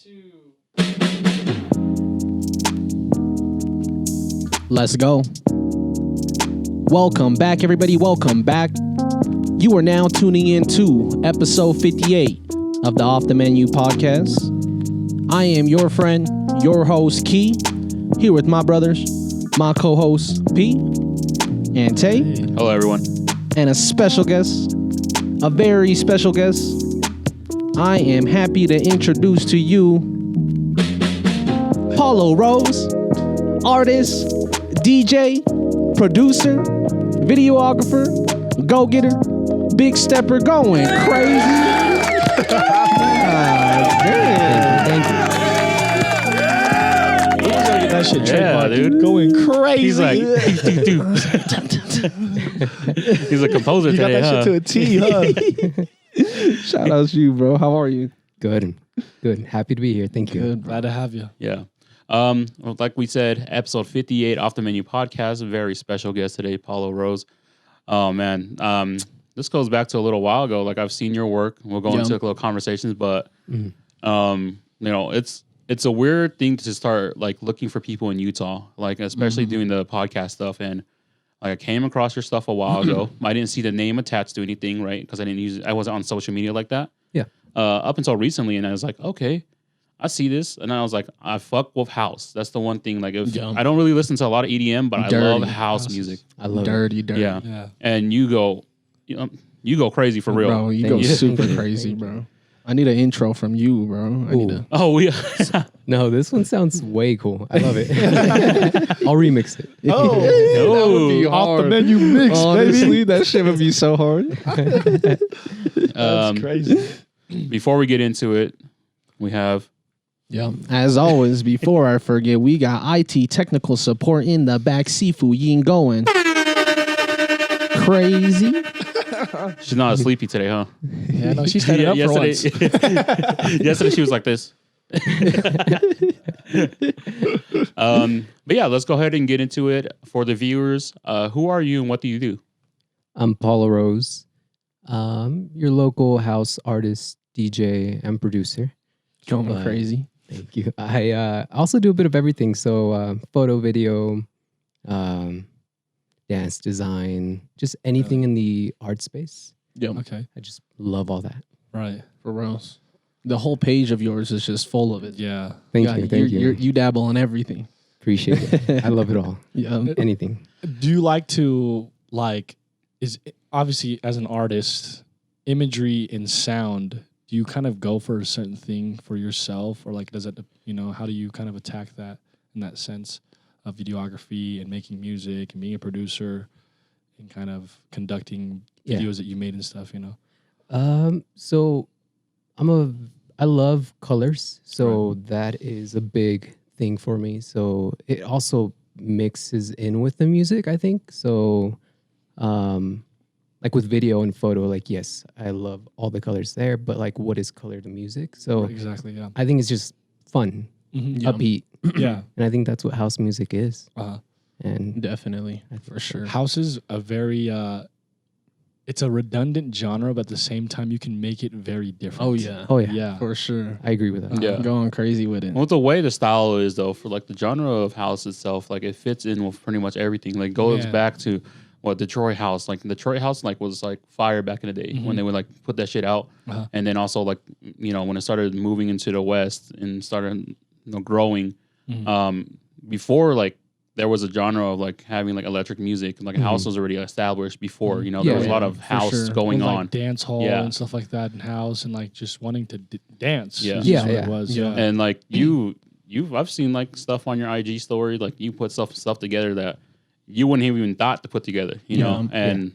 2. Let's go. Welcome back, everybody. Welcome back. You are now tuning in to episode 58 of the Off the Menu podcast. I am your friend, your host, Key, here with my brothers, my co-hosts, P and Tay. Hello, everyone. And a special guest, a very special guest. I am happy to introduce to you Paulo Rosse, artist, DJ, producer, videographer, go-getter, big stepper, going crazy. Thank you. That shit Yeah, dude. Going crazy. He's like, he's a composer you today, got that shit to a T, huh? Shout out to you, bro. How are you? Good. Happy to be here. Thank you. Good. Glad to have you. Yeah. Well, like we said, episode 58 Off the Menu podcast. A very special guest today, Paulo Rosse. Oh man, this goes back to a little while ago. Like I've seen your work. We'll go into a little conversations, but you know, it's a weird thing to start like looking for people in Utah, like especially doing the podcast stuff. And like I came across your stuff a while ago. I didn't see the name attached to anything, right? Because I wasn't on social media like that. Yeah. Up until recently, and I was like, okay, I see this, and I was like, I fuck with house. That's the one thing. Like, if I don't really listen to a lot of EDM, but I love house music. I love Dirty. Yeah. And you go crazy for real. Bro, you go super crazy, bro. I need an intro from you, bro. No, this one sounds way cool. I love it. I'll remix it. That would be off the menu mix, Honestly, baby. that shit would be so hard. That's crazy. Before we get into it, we have As always, before I forget, we got IT technical support in the back. Sifu Yin going crazy. she's not as sleepy today, huh? Yeah, no, she set it up for once. Yesterday she was like this. But yeah, let's go ahead and get into it for the viewers. Who are you and what do you do? I'm Paulo Rosse, your local house artist, DJ, and producer. Going crazy. Thank you. I also do a bit of everything. So photo, video, dance, design, just anything in the art space. Okay. I just love all that. Right. For real. The whole page of yours is just full of it. Yeah. Thank you. You dabble in everything. Appreciate it. I love it all. Yeah. Anything. Do you like to is obviously as an artist, imagery and sound, do you kind of go for a certain thing for yourself, or like does it, how do you kind of attack that in that sense of videography and making music and being a producer and kind of conducting videos that you made and stuff, So I love colors, so that is a big thing for me. So it also mixes in with the music, I think. So like with video and photo, like yes, I love all the colors there, but like what is color to music? So exactly, yeah. I think it's just fun, upbeat. Yeah. And I think that's what house music is. And Definitely, for sure. House is a very it's a redundant genre, but at the same time you can make it very different. Oh yeah. Yeah. For sure. I agree with that. Yeah. Going crazy with it. Well, the way the style is though, for like the genre of house itself, like it fits in with pretty much everything. Like goes back to Detroit house. Like Detroit house was like fire back in the day when they would like put that shit out. And then also like, when it started moving into the West and started growing, before like there was a genre of like having like electric music, and like house was already established before, there was a lot of house going and, on. Like dance hall and stuff like that in house, and like just wanting to dance. Yeah. It was. Yeah. And like I've seen like stuff on your IG story, like you put stuff together that you wouldn't have even thought to put together, know? And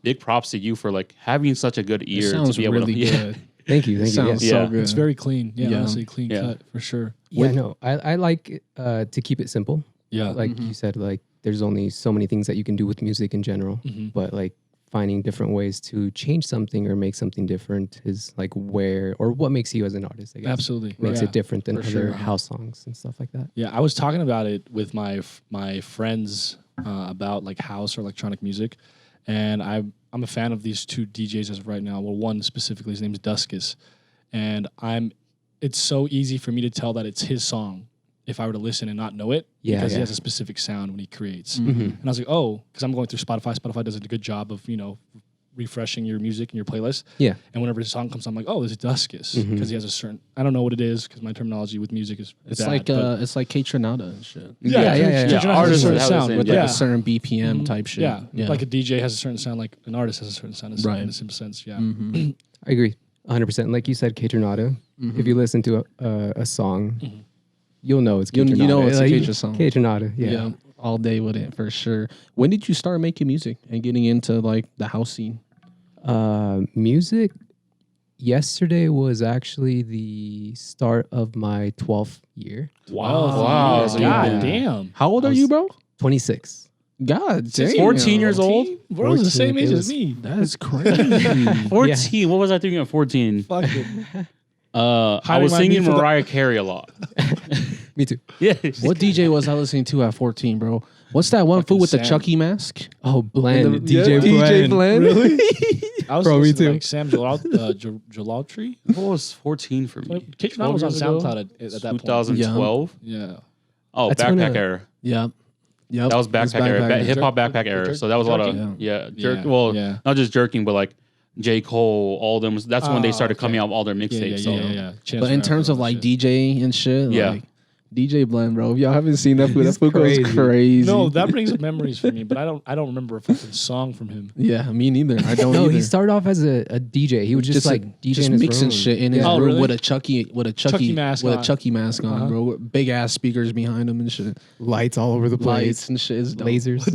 big props to you for like having such a good ear to be able really to good. Thank you. Sounds so good. It's very clean. Yeah, honestly, clean cut for sure. Yeah, no, I like to keep it simple. Yeah. Like you said, like there's only so many things that you can do with music in general, but like finding different ways to change something or make something different is like what makes you as an artist, I guess. Absolutely. Makes it different than For other house songs and stuff like that. Yeah, I was talking about it with my friends about like house or electronic music, and I'm a fan of these two DJs as of right now. Well, one specifically, his name's Duskus, and I'm it's so easy for me to tell that it's his song if I were to listen and not know it, because he has a specific sound when he creates. And I was like, oh, because I'm going through Spotify. Spotify does a good job of, refreshing your music and your playlist. Yeah. And whenever his song comes, I'm like, oh, this is Duskus, because he has a certain, I don't know what it is, because my terminology with music is It's bad, like but it's like Kate Trinata and shit. Artists Artists have a certain have the sound same- With Yeah. like a certain BPM type shit. Yeah. Like a DJ has a certain sound, like an artist has a certain sound in a simple sense. Yeah. I agree 100%. Like you said, Kate Renata, if you listen to a song, you'll know it's Kate you know it's a like, Kate song. Kate Renata, Yeah, all day with it for sure. When did you start making music and getting into like the house scene? Music, yesterday was actually the start of my 12th year. Wow. So you've God been- damn. How old are you, bro? 26. God damn. 14 years old? Bro, the same 14, age it as was- me. That's crazy. 14. What was I thinking at 14? Fucking I Hiding was my singing beef with the- Mariah Carey a lot. Me too. Yeah. What DJ was I listening to at 14, bro? What's that one Fucking fool with the Sam. Chucky mask? Oh, Blend. Yeah, DJ Blend. Really? I was Bro, me listening to too. like Sam Jalotry. What was 14 for me? Kate Renata was on 12 years ago? SoundCloud at that point. 2012? Yeah. Oh, That's backpack when, era. Yep. Yep. That was backpack era. Hip hop backpack era. jerk- So that was a lot of jerking? jerk. Yeah, Well, yeah. not just jerking, but like J. Cole, all them. That's when they started okay. coming out with all their mixtapes. Yeah. Chance But in the terms Rapper of like shit. DJ and shit, Yeah. like DJ Blend, bro. If y'all haven't seen that fool, that He's fool goes crazy. crazy. No, that brings up memories for me, but I don't remember a fucking song from him. Yeah, me neither. I don't No, either. he started off as a DJ. He was just like DJing just in his mixing room. shit in his Yeah. Oh, room really? with a Chucky mask with on. a Chucky mask on, bro. With big ass speakers behind him and shit. Lights all over the place. Lights and shit. Is dope. Lasers.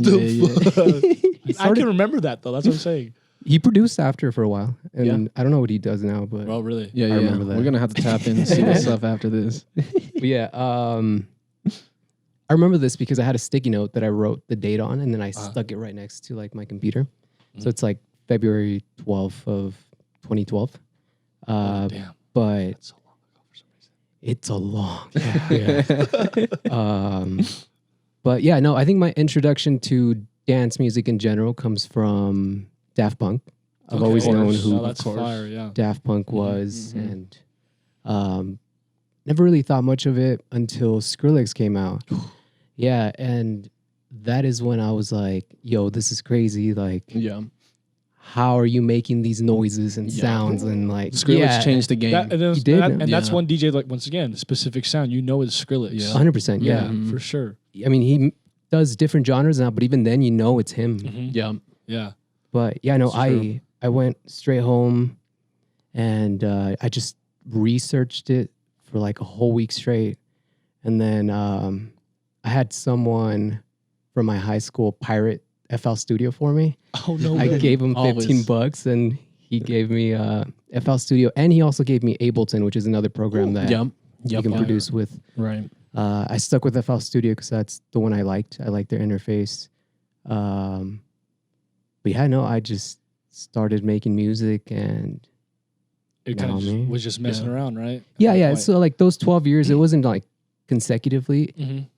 I can remember that though. That's what I'm saying. He produced after for a while, and Yeah. I don't know what he does now, but Well, really. Yeah, I yeah. remember that. We're gonna have to tap in and see what's up after this. But yeah, I remember this because I had a sticky note that I wrote the date on, and then I stuck it right next to like my computer. So it's like February 12th of 2012. Damn. But That's so long ago for some reason. it's a long. Yeah. But yeah, no, I think my introduction to dance music in general comes from Daft Punk. I've always Of known course. who Oh, that's fire. Yeah. Daft Punk was, and never really thought much of it until Skrillex came out. Yeah, and that is when I was like, "Yo, this is crazy! Like, Yeah, how are you making these noises and sounds?" And like, Skrillex changed the game. He did, and that's yeah. one DJ, like, once again, the specific sound, is Skrillex. Yeah. 100%. Yeah, For sure. I mean, he does different genres now, but even then, it's him. Yeah, Yeah. But yeah, no, It's true. I went straight home, and I just researched it for like a whole week straight, and then I had someone from my high school pirate FL Studio for me. Oh no. I way. gave him Always. $15, and he gave me FL Studio, and he also gave me Ableton, which is another program that yep, you yep. can produce with. Right. I stuck with FL Studio because that's the one I liked. I liked their interface. But yeah, no, I just started making music, and It kind Know of me. was just messing around, right? yeah. So like those 12 years, it wasn't like consecutively.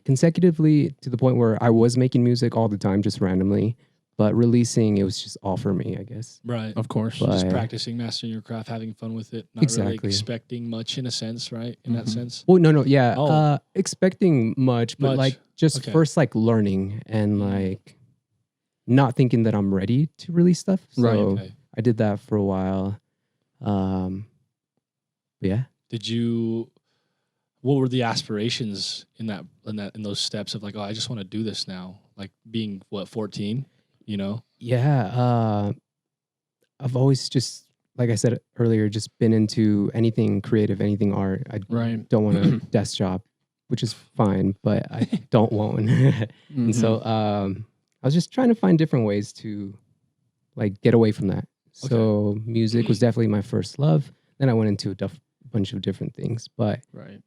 Consecutively to the point where I was making music all the time, just randomly, but releasing, it was just all for me, I guess. Right. Of course. But- Just practicing, mastering your craft, having fun with it, not really Exactly. expecting much in a sense, right? In that sense. Well, no, yeah. Oh. Expecting much, but Much. like just Okay. first like learning and like not thinking that I'm ready to release stuff. So Right. Okay. I did that for a while. Yeah. Did you? What were the aspirations in those steps of like, oh, I just want to do this now? Like being what, 14? You know? Yeah. I've always just, like I said earlier, just been into anything creative, anything art. I Right. don't want a desk job, which is fine, but I don't want one. And so I was just trying to find different ways to like get away from that. So music was definitely my first love. Then I went into a bunch of different things. But Right.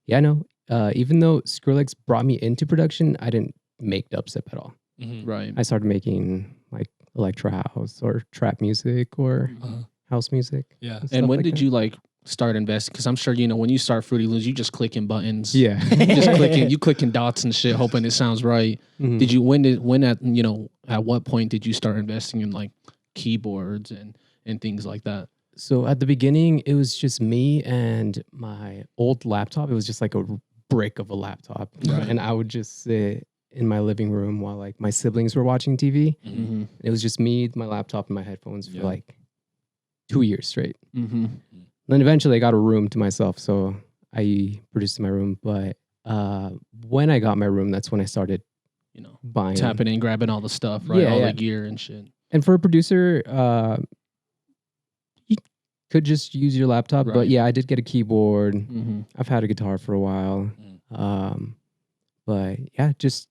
yeah, no, even though Skrillex brought me into production, I didn't make dubstep at all. Right. I started making like electro house or trap music or house music. Yeah. stuff And when like did that. you like start investing? Because I'm sure when you start Fruity Loops, you just clicking buttons. Yeah. you clicking dots and shit, hoping it sounds right. Mhm. Did you at what point did you start investing in like keyboards and things like that? So at the beginning, it was just me and my old laptop. It was just like a brick of a laptop. Right. And I would just sit in my living room while like my siblings were watching TV. Mm-hmm. It was just me, my laptop, and my headphones for Yeah. like 2 years straight. Mm-hmm. Then eventually I got a room to myself. So I produced in my room. But when I got my room, that's when I started You know, buying. tapping in, grabbing all the stuff, right? Yeah, all yeah. the gear and shit. And for a producer, you could just use your laptop. Right. But yeah, I did get a keyboard. Mm-hmm. I've had a guitar for a while. But yeah, just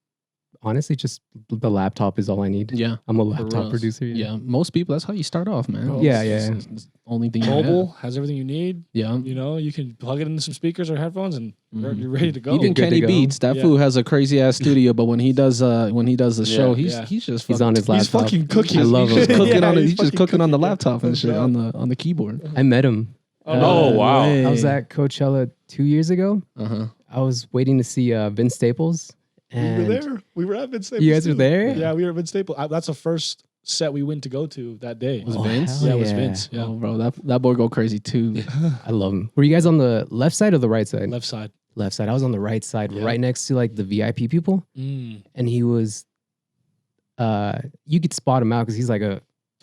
honestly, just the laptop is all I need. Yeah. I'm a For laptop reals. producer. Yeah. Most people, that's how you start off, man. Bro, Yeah, It's- yeah. it's the only thing you have. Mobile has everything you need. Yeah. You know, you can plug it into some speakers or headphones, and Mhm. you're ready to go. Even good to Kenny go. Beats, that Yeah. fool has a crazy ass studio, but when he does the show, he's Yeah. he's just He's fucking, on his He's laptop. fucking cooking. I love he's him. just cooking on it. he's He's just fucking cooking on the yeah. laptop and shit Yeah. on the keyboard. I met him. Oh, wow. way. I was at Coachella 2 years ago. Uh-huh. I was waiting to see Vince Staples. And We were there. We were at Vince Staples. You guys were too. there? Yeah, we were at Vince Staples. That's the first set we went to go to that day. Was Oh, Vince? hell Yeah, it was yeah. Vince. Yeah, Oh, bro, that boy go crazy too. I love him. Were you guys on the left side or the right side? left side. Left side. I was on the right side, Yeah. right next to like the VIP people. Mm. And he was, you could spot him out because he's like a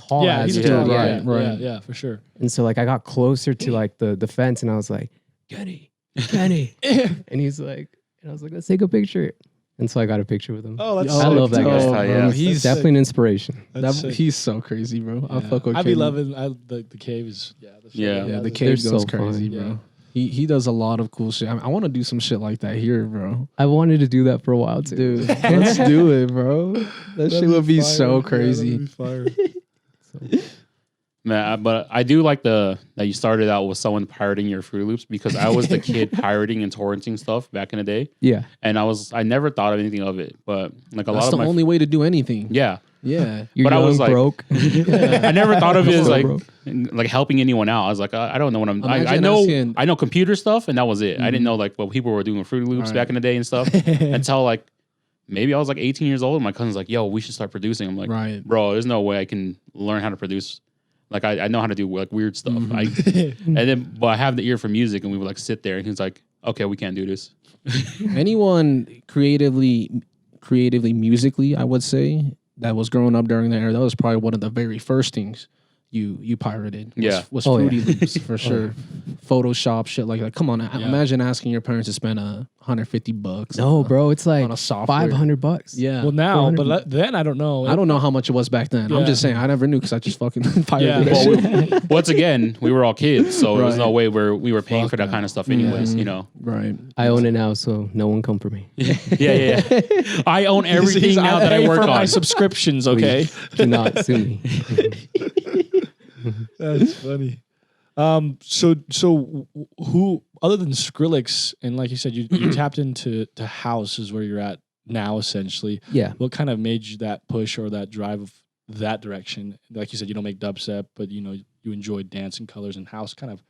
tall Yeah, ass he's a dude. tall Yeah. guy. right. Yeah, for sure. And so like I got closer to like the fence and I was like, Kenny. And he's like, and I was like, let's take a picture. And so I got a picture with him. Oh, that's I love that guy. Oh, yeah. He's Definitely an inspiration. That's sick. he's so crazy, bro. I Yeah. fuck with I be Kenny. loving the cave is Yeah. Yeah, the They're cave so goes fun. crazy, bro. Yeah. He does a lot of cool shit. I want to do some shit like that here, bro. I wanted to do that for a while too. Dude, let's do it, bro. That shit would be so crazy. Man, but I do like that you started out with someone pirating your Fruit Loops, because I was the kid pirating and torrenting stuff back in the day, Yeah. and I never thought of anything of it, but like a That's lot the of my only way to do anything. yeah, Yeah. You're But I young, was like- broke. I never thought of it as So like broke. helping anyone out. I was like, I don't know what I Imagine know asking- I know computer stuff, and that was it. I didn't know like what people were doing with Fruit Loops Right. back in the day and stuff until like maybe I was like 18 years old, and my cousin's like, "Yo, we should start producing." I'm like, Right. "Bro, there's no way I can learn how to produce." Like I know how to do like weird stuff. Mm-hmm. But I have the ear for music, and we would like sit there, and he's like, "Okay, we can't do this." Anyone creatively, musically, I would say, that was growing up during that era, that was probably one of the very first things you pirated. Yeah. Was Oh, yeah. Fruity Loops for sure. Photoshop, shit like that. Come on, imagine asking your parents to spend $150. No, bro, it's like on a software. $500. Yeah. Well, now, 400. but then I don't know. I don't know how much it was back then. I'm Yeah. just saying, I never knew because I just fucking pirated Yeah. that Well, shit. once again, we were all kids, so there was Right. no way we were paying Fuck for that that. kind of stuff, anyways. Mhm. You know. Right. I own it now, so no one come for me. Yeah. I own everything now that I work for my on. subscriptions. Okay, Do not sue me. that's funny. So who other than Skrillex and like you said, you tapped into house is where you're at now essentially. Yeah. What kind of made you that push or that drive of that direction? Like you said, you don't make dubstep, but you know you enjoy dance and colors, and house kind of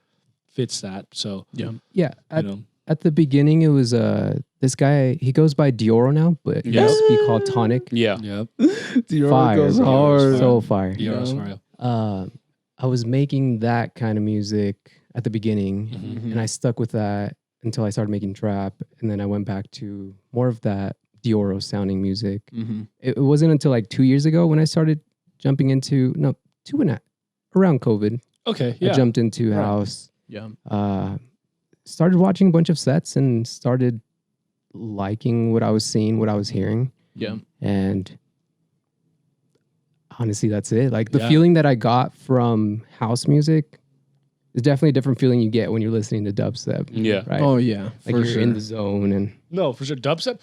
fits that. So Yeah. Yeah. you know, At the beginning, it was this guy. He goes by Dioro now, but he Yeah. used to be called Tonic. Yeah. yeah, Fire, goes bro. hard. So fire. Dio's know? fire. I was making that kind of music at the beginning, Mhm. and I stuck with that until I started making trap, and then I went back to more of that Dioro sounding music. Mm-hmm. It wasn't until like 2 years ago when I started jumping into around COVID. Okay, I yeah, jumped into Right. house. Yeah. Started watching a bunch of sets and started liking what I was seeing, what I was hearing. Yeah. And honestly, that's it. Like the Yeah. feeling that I got from house music is definitely a different feeling you get when you're listening to dubstep. Yeah. Right. Oh yeah. like for you're sure. in the zone and No, for sure. Dubstep.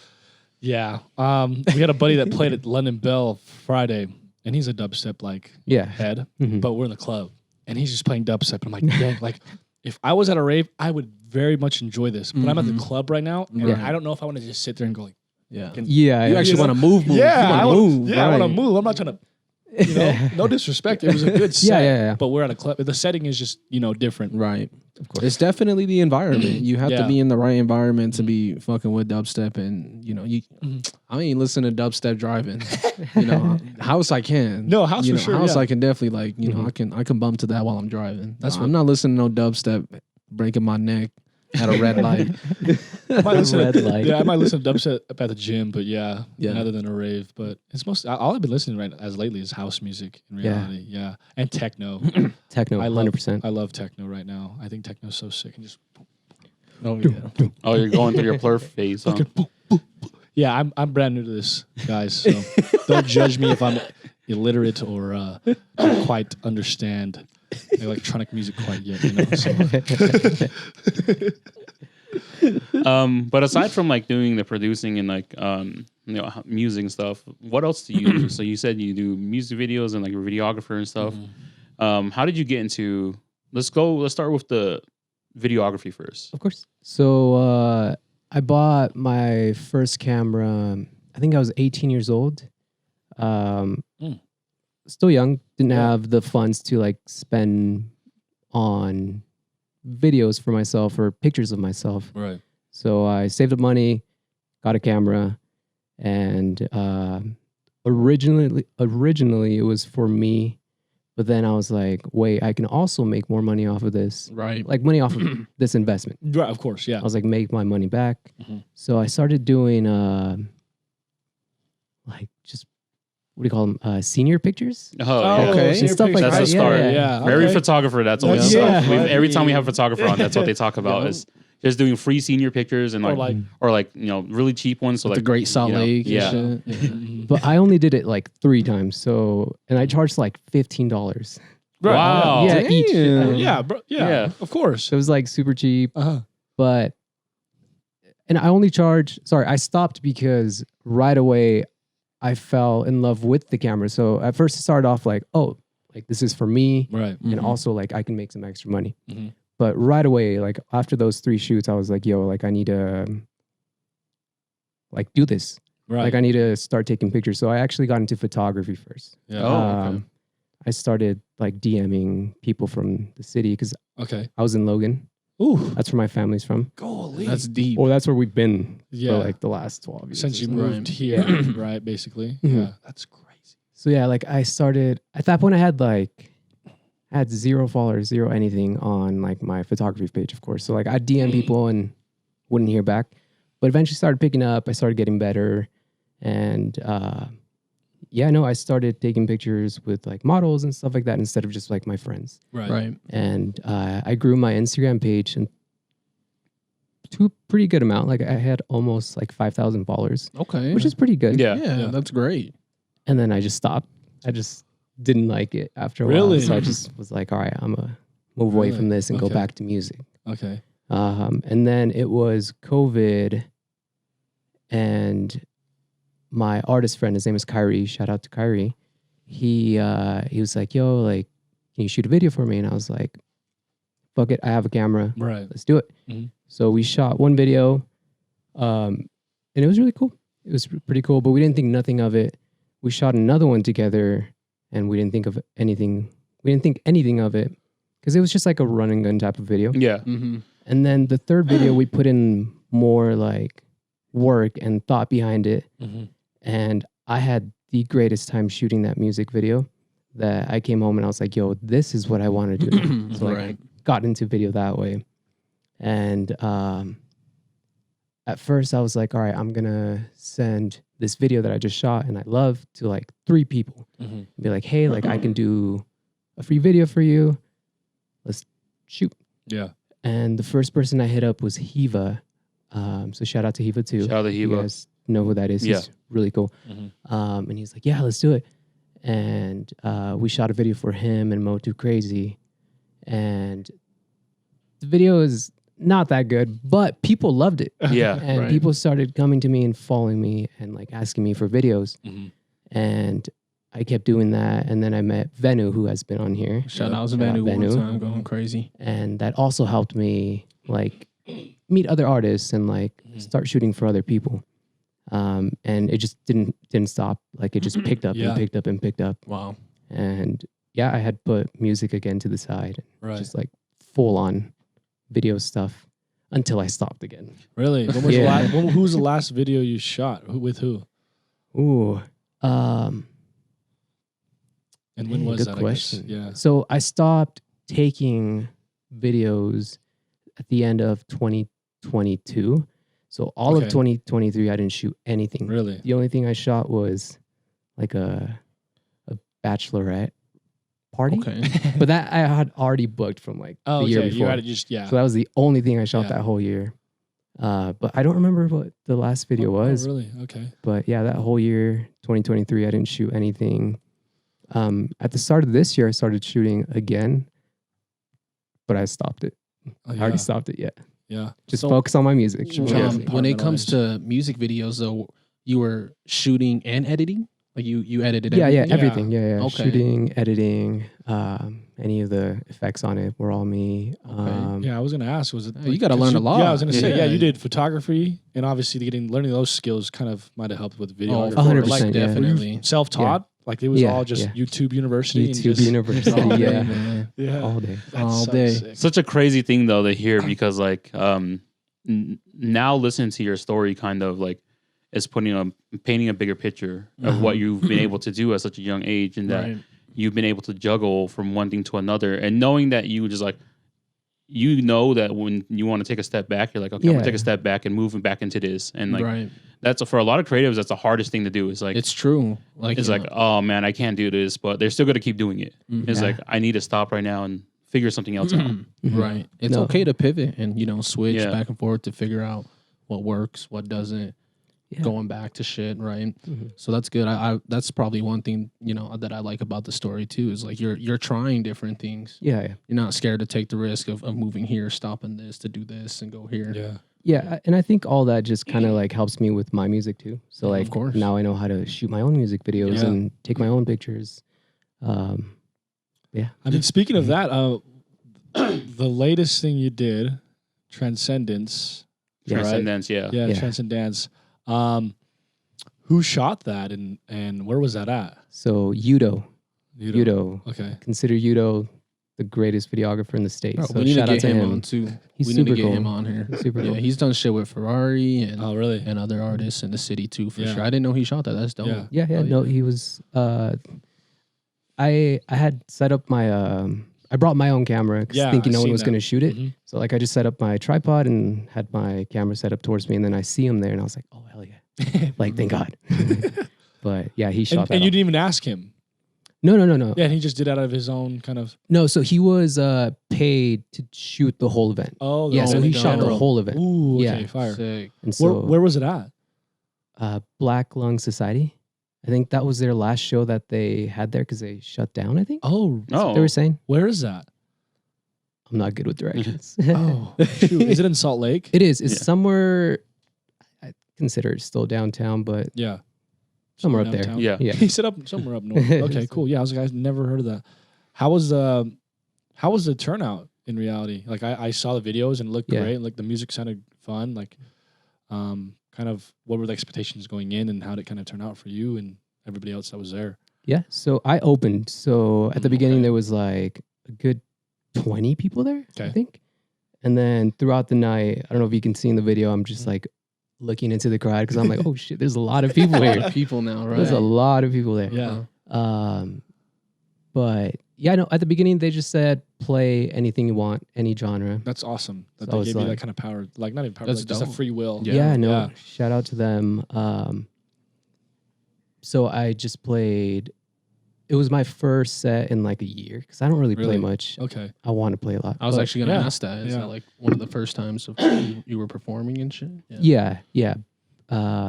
Yeah. We had a buddy that played at London Bell Friday, and he's a dubstep like yeah. head, Mhm. but we're in the club, and he's just playing dubstep. And I'm like, dang, like if I was at a rave, I would very much enjoy this. But I'm at the Mhm. club right now, and Right. I don't know if I want to just sit there and go like, Yeah. can- Yeah. You actually know? want to move. yeah, You I want to wanna- move. yeah, I want to right. move. I'm not trying to You know, no disrespect. It was a good set. Yeah. But we're at a club. The setting is just, different. Right. Of course. It's definitely the environment. You have to Yeah. be in the right environment to be fucking with dubstep, and I ain't listen to dubstep driving. House I can. No, house for sure. House yeah. I can definitely I can bump to that while I'm driving. That's I'm not listening to no dubstep breaking my neck at a red light. I might listen Red light. Yeah, I might listen to dubstep at the gym, but Yeah. rather than a rave. But it's all I've been listening as lately is house music in reality. Yeah, and techno. Techno, I love 100%. I love techno right now. I think techno's so sick and just. Oh yeah. Oh, you're going through your plurf phase, huh? Yeah, I'm brand new to this, guys. So don't judge me if I'm illiterate or don't quite understand electronic music quite yet. But aside from like doing the producing and like music and stuff, what else do you do? So you said you do music videos and like a videographer and stuff. How did you get into? Let's start with the videography first. Of course. So I bought my first camera. I think I was 18 years old. Still young. Didn't have the funds to like spend on videos for myself or pictures of myself. Right. So I saved up money, got a camera, and originally it was for me. But then I was like, wait, I can also make more money off of this. Right. Like money off of this investment. Right, of course, yeah. I was like, make my money back. Mhm. So I started doing like just what do you call them? Senior pictures. Oh, yeah. okay. senior Stuff like pictures. That's the that. start. Yeah. Every okay. photographer, that's always Yeah. stuff. Every time we have a photographer on, that's what they talk about Yeah. is just doing free senior pictures and Or like really cheap ones. So With like the Great Salt Lake. yeah. And shit. Mhm. But I only did it like 3 times. So and I charged like $15. Right. Wow. Yeah, each. Yeah, bro. Yeah, Yeah. of course. So it was like super cheap. Uh-huh. But and I only I stopped because right away I fell in love with the camera. So at first it started off like, oh, like this is for me. Right. And also like I can make some extra money. Mhm. But right away, like after those 3 shoots, I was like, yo, like I need to like do this. Right. Like I need to start taking pictures. So I actually got into photography first. yeah. Oh, okay. I started like DMing people from the city because Okay. I was in Logan. Ooh. That's where my family's from. Golly. That's deep. Well, that's where we've been Yeah. for like the last 12 years. Since you or so. moved here, right? Basically. Mhm. Yeah. That's crazy. So yeah, like I started at that point. I had 0 followers, 0 anything on like my photography page, of course. So like I DM people and wouldn't hear back, but eventually started picking up. I started getting better, and I started taking pictures with like models and stuff like that instead of just like my friends. Right. Right. And I grew my Instagram page and to a pretty good amount. Like I had almost like 5,000 followers, Okay. which is pretty good. Yeah. yeah, that's great. And then I just stopped. I just didn't like it after a Really? while. So I just was like, all right, I'm going to move away Really? from this and go Okay. back to music. Okay. And then it was COVID, and my artist friend, his name is Kyrie. Shout out to Kyrie. He was like, yo, like, can you shoot a video for me? And I was like, fuck it. I have a camera. Right. Let's do it. Mhm. So we shot one video, and it was really cool. It was pretty cool, but we didn't think nothing of it. We shot another one together, and we didn't think of anything. We didn't think anything of it because it was just like a run and gun type of video. Yeah. Mm-hmm. And then the third video, we put in more like work and thought behind it. Mm-hmm. And I had the greatest time shooting that music video that I came home and I was like, yo, this is what I want to do. So like, I got into video that way. And at first I was like, all right, I'm going to send this video that I just shot and I love to like 3 people. Mm-hmm. Be like, hey, like I can do a free video for you. Let's shoot. Yeah. And the first person I hit up was Hiva. So shout out to Hiva too. Shout out to You Hiva. guys know who that is. Yeah. He's really cool. Mm-hmm. And he's like, yeah, let's do it. And we shot a video for him and Mo Too Crazy. And the video is not that good, but people loved it. Yeah. And Right. people started coming to me and following me and like asking me for videos. Mm-hmm. And I kept doing that. And then I met Venu, who has been on here. Shout out to Shout out Vanu one Vanu. time, going crazy. And that also helped me like meet other artists and like start shooting for other people. And it just didn't stop. Like it just picked up Yeah. and picked up and picked up. Wow. And yeah, I had put music again to the side, Right. just like full on video stuff until I stopped again. Really? When was Yeah. who was the last video you shot? With who? Ooh, And when man, was good that? question. I guess? Yeah. So I stopped taking videos at the end of 2022. So all of Okay. 2023, I didn't shoot anything. Really? The only thing I shot was like a bachelorette party. Okay. But that I had already booked from like Oh, the year okay. before. You had to just So that was the only thing I shot Yeah. that whole year. But I don't remember what the last video was. Oh, really? Okay. But yeah, that whole year, 2023, I didn't shoot anything. At the start of this year, I started shooting again, but I stopped it. Oh, I already stopped it. Yeah, Yeah. just So- focus on my music. Sure. Yeah. When it comes to music videos, though, you were shooting and editing. Like you edited. Yeah, everything? everything. Yeah. Okay. Shooting, editing, any of the effects on it were all me. Yeah, I was gonna ask. Was it? You gotta learn a lot. Yeah, I was gonna say. Yeah, Yeah. you did photography, and obviously learning those skills kind of might have helped with video. Oh, 100%, like, yeah. definitely. Self-taught. Like it was Yeah, all just yeah. YouTube University. and YouTube just, University. All day, Yeah, man. Yeah. all day. That's all so day. sick. Such a crazy thing though to hear because like now listening to your story kind of like is painting a bigger picture of what you've been able to do at such a young age and that Right. you've been able to juggle from one thing to another and knowing that you just like you know that when you want to take a step back you're like okay I'm Yeah. gonna take a step back and move back into this and like Right. that's for a lot of creatives that's the hardest thing to do. It's like It's true. Like it's you like know, oh man I can't do this but they're still gonna keep doing it. It's Yeah. like I need to stop right now and figure something else out. right. It's No. okay to pivot and switch Yeah. back and forth to figure out what works, what doesn't. Yeah. Going back to shit, right? Mhm. So that's good. I that's probably one thing that I like about the story too is like you're trying different things. Yeah. You're not scared to take the risk of moving here, stopping this to do this and go here. Yeah. Yeah, and I think all that just kind of like helps me with my music too. So like Of course. now I know how to shoot my own music videos Yeah. and take my own pictures. Yeah. I mean, speaking of that, the latest thing you did, Transcendence. Yeah. Transcendence, yeah. Yeah, Yeah. Transcendence. Who shot that and where was that at? So Yudo, Okay. consider Yudo the greatest videographer in the state. Bro, so we need to shout out get to him him. on too. He's We need to super get cool. him on here. He's super Yeah, cool. he's done shit with Ferrari and Oh, really? and other artists in the city too, for Yeah. sure. I didn't know he shot that. That's dope. Yeah. Yeah, Oh, no, he was. I had set up my. I brought my own camera 'cause Yeah, thinking I no one seen was that. going to shoot it. Mhm. So like I just set up my tripod and had my camera set up towards me, and then I see him there, and I was like, oh hell yeah, like thank God. But yeah, he shot that. And you off. didn't even ask him. No. Yeah, and he just did out of his own kind of. No, so he was paid to shoot the whole event. Oh, Yeah, so whole he shot the general. whole event. Ooh, okay, Yeah. fire. Sick. And so Where was it at? Black Lung Society, I think that was their last show that they had there because they shut down. I think Oh, Oh, they were saying. where is that? I'm not good with directions. Oh, shoot. Is it in Salt Lake? It is. It's Yeah. somewhere. I consider it still downtown, but Yeah. somewhere up there. Downtown? yeah. Yeah. He set up somewhere up north. Okay, cool. Yeah, I was like, I've never heard of that. How was the turnout in reality? Like I saw the videos and it looked Yeah. great. Like the music sounded fun. Like kind of what were the expectations going in and how did it kind of turn out for you and everybody else that was there? Yeah. So I opened. So at the beginning Okay. there was like a good 20 people there, I Okay. think. And then throughout the night, I don't know if you can see in the video, I'm just like looking into the crowd because I'm like, oh shit, there's a lot of people here. People now, right? There's a lot of people there. Yeah. But yeah, no, at the beginning they just said play anything you want, any genre. That's awesome. That So they it's gave you that like- kind of power. Like not even power, That's like just a dope. free will. Yeah, no, Yeah. shout out to them. So I just played. It was my first set in like a year because I don't really play Really? much. Okay. I want to play a lot. I was but actually gonna yeah, ask that. Is yeah. that like one of the first times of you were performing and shit? yeah.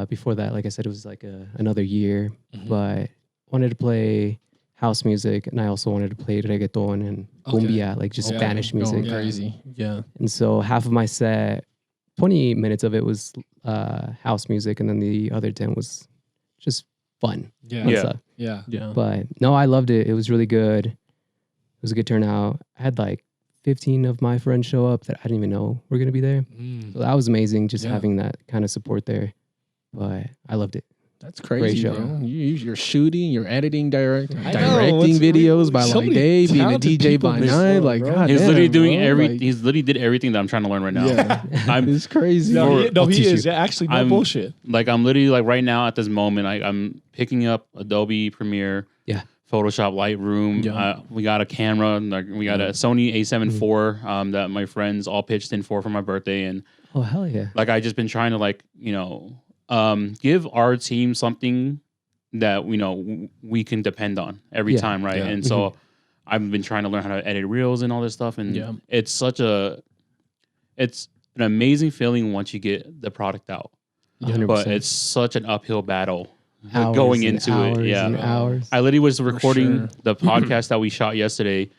Before that, like I said, it was like another year. Mhm. But wanted to play house music, and I also wanted to play reggaeton and Okay. cumbia, like just Okay. Spanish Going music. Yeah. crazy. Yeah. And so half of my set, 20 minutes of it was house music, and then the other 10 was just fun. Yeah. and Yeah. stuff. Yeah. Yeah. But no, I loved it. It was really good. It was a good turnout. I had like 15 of my friends show up that I didn't even know were going to be there. Mm. So that was amazing, just Yeah. having that kind of support there. But I loved it. That's Great crazy, show. bro. You're shooting, you're editing, directing know, videos by so like many Dave, being a talented DJ people by in this night. world, Like, bro. God He's damn, literally doing bro. every. Like, He's literally did everything that I'm trying to learn right now. yeah, I'm it's crazy. No, I'll he teach is. you. Yeah, actually, no I'm- bullshit. like I'm literally like right now at this moment. I'm picking up Adobe Premiere. Yeah. Photoshop, Lightroom. Yeah. We got a camera. Like we got a Sony A7 IV that my friends all pitched in for my birthday, and Oh hell yeah! like I just been trying to like give our team something that we can depend on every Yeah. time, right? Yeah. And so I've been trying to learn how to edit reels and all this stuff, and Yeah. it's an amazing feeling once you get the product out, 100%. but it's such an uphill battle Hours going and into hours it. Yeah, and hours. I literally was recording sure. the podcast that we shot yesterday,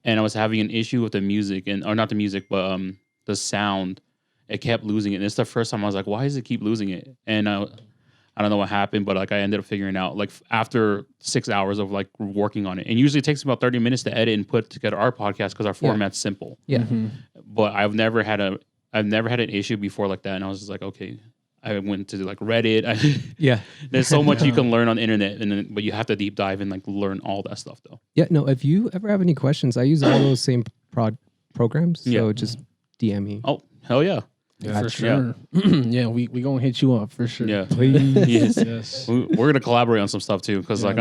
and I was having an issue with the music, or not the music, but the sound. It kept losing it. And it's the first time I was like, why does it keep losing it? And I don't know what happened, but like I ended up figuring out like after 6 hours of like working on it. And usually it takes about 30 minutes to edit and put together our podcast because our format's simple. Yeah. But I've never had an issue before like that. And I was just like, okay. I went to like Reddit. Yeah. There's so much you can learn on the internet, but you have to deep dive and like learn all that stuff though. Yeah. No, if you ever have any questions, I use all those same programs. So Yeah. just DM me. Oh, hell yeah. for sure. Yeah, we gonna hit you up for sure. Yeah. Please. Yes. Yes. We're gonna collaborate on some stuff too, because like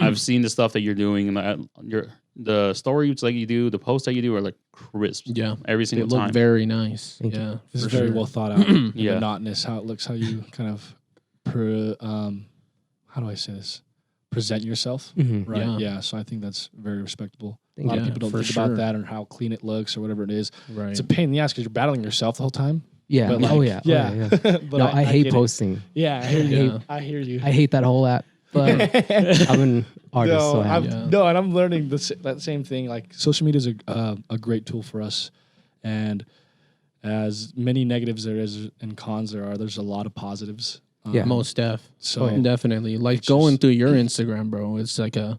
I've seen the stuff that you're doing, and the stories like you do, the posts that you do are like crisp. Yeah. every They single look time. very nice. Thank you. Yeah, This for is very sure. well thought out. And Yeah. monotonous. How it looks. How you kind of, how do I say this? Present yourself. Mhm. Right. Yeah. Yeah. So I think that's very respectable. A Thank lot you. of people don't for think sure. about that or how clean it looks or whatever it is. Right. It's a pain in the ass because you're battling yourself the whole time. Yeah. But like, Oh yeah. Yeah. Oh, yeah, yeah. But No, I hate get it. posting. Yeah. I hear Yeah. you. I hear you. I hate that whole app. But I'm an artist, so I have to. Yeah. No, and I'm learning that same thing. Like social media is a great tool for us, and as many negatives there is and cons there are, there's a lot of positives. Yeah. Most So definitely. Like It's going just- through your Instagram, bro. It's like a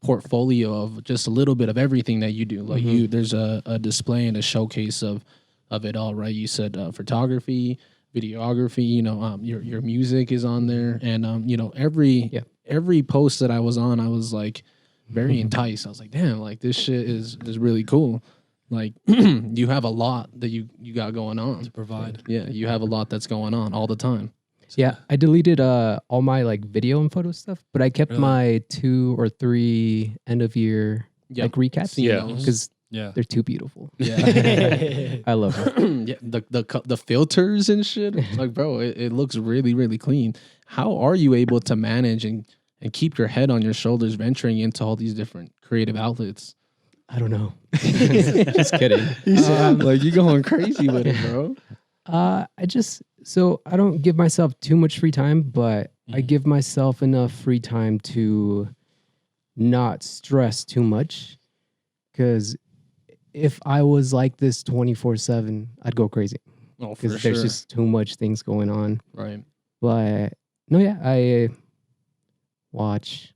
portfolio of just a little bit of everything that you do. Like there's a display and a showcase of it all, right? You said photography, videography. Your music is on there, and every post that I was on, I was like very enticed. I was like, damn, like this shit is really cool. Like you have a lot that you got going on. to provide. Yeah, you have a lot that's going on all the time. Yeah, I deleted all my like video and photo stuff, but I kept Really? my 2 or 3 end of year like recaps. Seen Yeah. those. because Yeah. they're too beautiful. Yeah. I love it. Yeah, the filters and shit. Like, bro, it looks really, really clean. How are you able to manage and keep your head on your shoulders venturing into all these different creative outlets? I don't know. Just kidding. Like, you going crazy with it, bro. I don't give myself too much free time, but I give myself enough free time to not stress too much. Because if I was like this 24/7, I'd go crazy. Oh, for Because sure. there's just too much things going on. Right. But no, yeah, I watch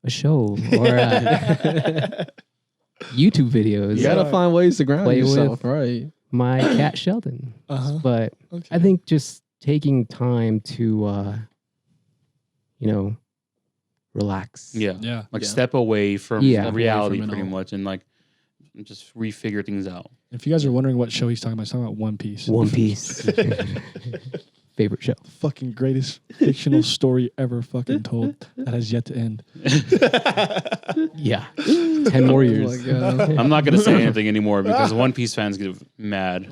a show or YouTube videos. You gotta find ways to ground Play yourself, with- right? My cat Sheldon. Uh-huh. But Okay. I think just taking time to, relax. Yeah. Yeah. Like Yeah. step away from Yeah. reality Away from it pretty all. much, and like just refigure things out. If you guys are wondering what show he's talking about, he's talking about One Piece. One Piece. Favorite show. Fucking greatest fictional story ever fucking told that has yet to end. Yeah. 10 more years. I'm not gonna say anything anymore because One Piece fans get mad.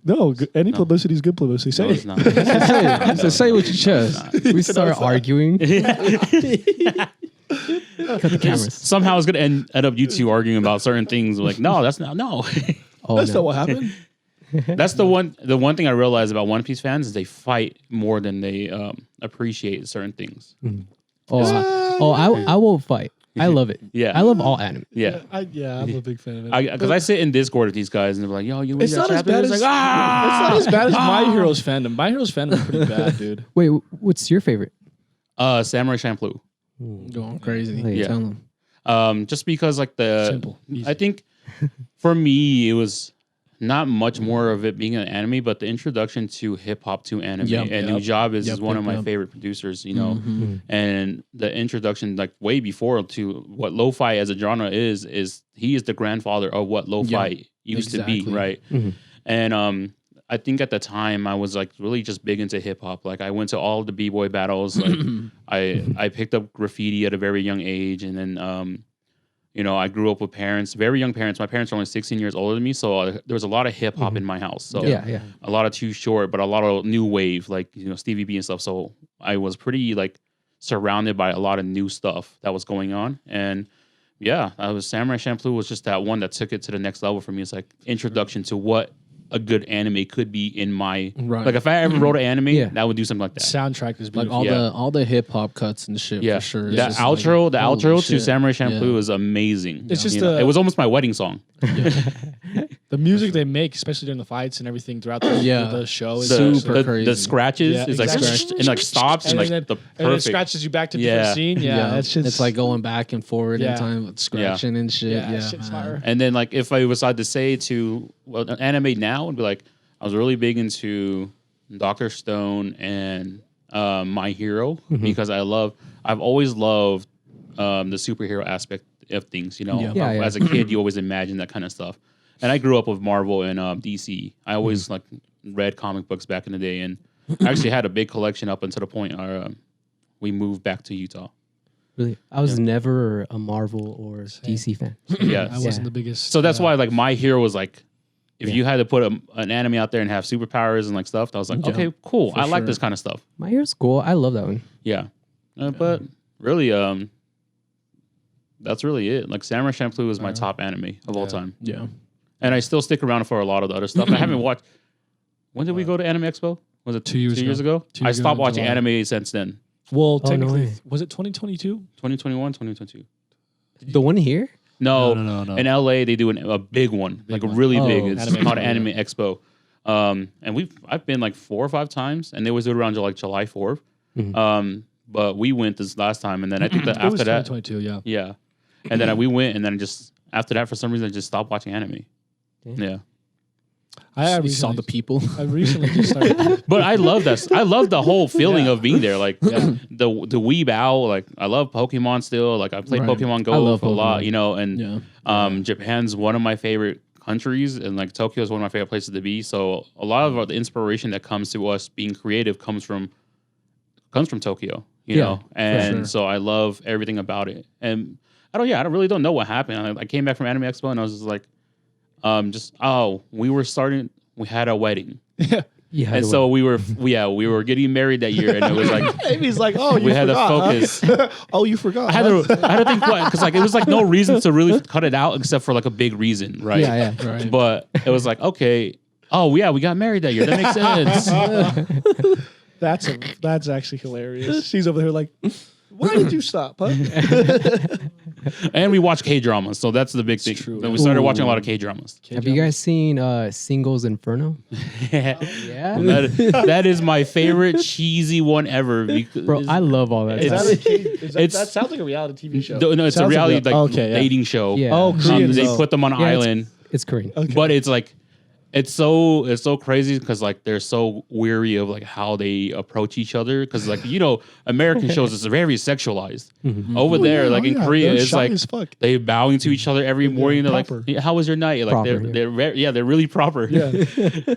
No, any publicity is good publicity. Say No, it. it's not. So say with your chest. We start arguing. Cut the cameras. Somehow it's gonna end up you two arguing about certain things. Like, no, that's not. No, Oh, That's no. not what happened. that's the one. The one thing I realized about One Piece fans is they fight more than they appreciate certain things. I will fight. I love it. Yeah. I love all anime. Yeah, I'm a big fan of it. because I sit in Discord with these guys and they're like, "Yo, you read It's that not as chapter?" bad It's as like, it's not as bad as My Hero's fandom. My Hero's fandom is pretty bad, dude. Wait, what's your favorite? Samurai Champloo. Going crazy. Yeah. Tell them. Just because like the Simple. Easy. I think for me it was not much more of it being an anime, but the introduction to hip hop to anime. And Nujab is one of my favorite producers, you know. And the introduction, like way before to what lo-fi as a genre is he is the grandfather of what lo-fi used to be, right? And I think at the time I was like really just big into hip hop. Like I went to all the b-boy battles. Like I picked up graffiti at a very young age, and then you know, I grew up with parents, very young parents. My parents are only 16 years older than me, so there was a lot of hip hop in my house. So a lot of Too Short, but a lot of new wave, like, you know, Stevie B and stuff. So I was pretty like surrounded by a lot of new stuff that was going on. And yeah, Samurai Champloo was just that one that took it to the next level for me. It's like introduction to what a good anime could be in my like if I ever wrote an anime, that would do something like that. Soundtrack is beautiful. Like all the hip hop cuts and shit for sure. The outro to Samurai Champloo is amazing. It's just it was almost my wedding song. The music they make, especially during the fights and everything throughout the show, is super crazy. The scratches is like and like stops and like then, the perfect. And it scratches you back to different scene. It's like going back and forward in time with scratching and shit. And then like if I was to say to an anime now, would be like I was really big into Dr. Stone and My Hero because I've always loved the superhero aspect of things. You know, as a kid, you always imagine that kind of stuff. And I grew up with Marvel and DC. I always like read comic books back in the day, and I actually had a big collection up until the point we moved back to Utah. Really, I was never a Marvel or DC fan. Yeah, I wasn't the biggest. So that's why like My Hero was like, if you had to put an anime out there and have superpowers and like stuff, I was like, okay, cool. I like this kind of stuff. My Hero's cool. I love that one. Yeah, but really, that's really it. Like Samurai Champloo is my top anime of all time. Yeah. And I still stick around for a lot of the other stuff. I haven't watched. When did we go to Anime Expo? Was it 2 years ago? I stopped watching anime since then. Well, technically, was it 2022? 2021, 2022. The one here? No. In LA, they do a big one, like really big. It's called Anime Expo. And I've been like 4 or 5 times, and they always do it around July 4th. But we went this last time, and then I think that after that, 2022, yeah. And then we went, and then just after that, for some reason, I just stopped watching anime. Yeah. I saw the people. I recently just started. But I love that. I love the whole feeling of being there. Like the weeb owl. Like I love Pokemon still. Like I play Pokemon Go a lot, you know, and Japan's one of my favorite countries, and like Tokyo is one of my favorite places to be. So a lot of the inspiration that comes to us being creative comes from Tokyo, you know. And so I love everything about it. And I really don't know what happened. I came back from Anime Expo and I was just like, we had a wedding. And so we were getting married that year, and it was like Amy's like, oh, you we had to forgot, focus. huh? Oh, you forgot. I had to think because like it was like no reason to really cut it out except for like a big reason, right? Yeah, right. But it was like, okay, we got married that year. That makes sense. That's actually hilarious. She's over there like, why did you stop, huh? And we watch K-dramas, so that's the big thing. True. Then we started watching a lot of K-dramas. Have you guys seen Singles Inferno? Yeah. Yeah. That is my favorite cheesy one ever. Bro, I love all that. That sounds like a reality TV show. No, it's a Sounds reality like dating show. Yeah. Oh, Korean. They put them on an island. It's Korean. Okay. But it's like it's so crazy because like they're so weary of like how they approach each other because like American shows is very sexualized. Over there, like in Korea, it's like they bowing to each other every morning. They're proper. like, "How was your night?" Like they're really proper.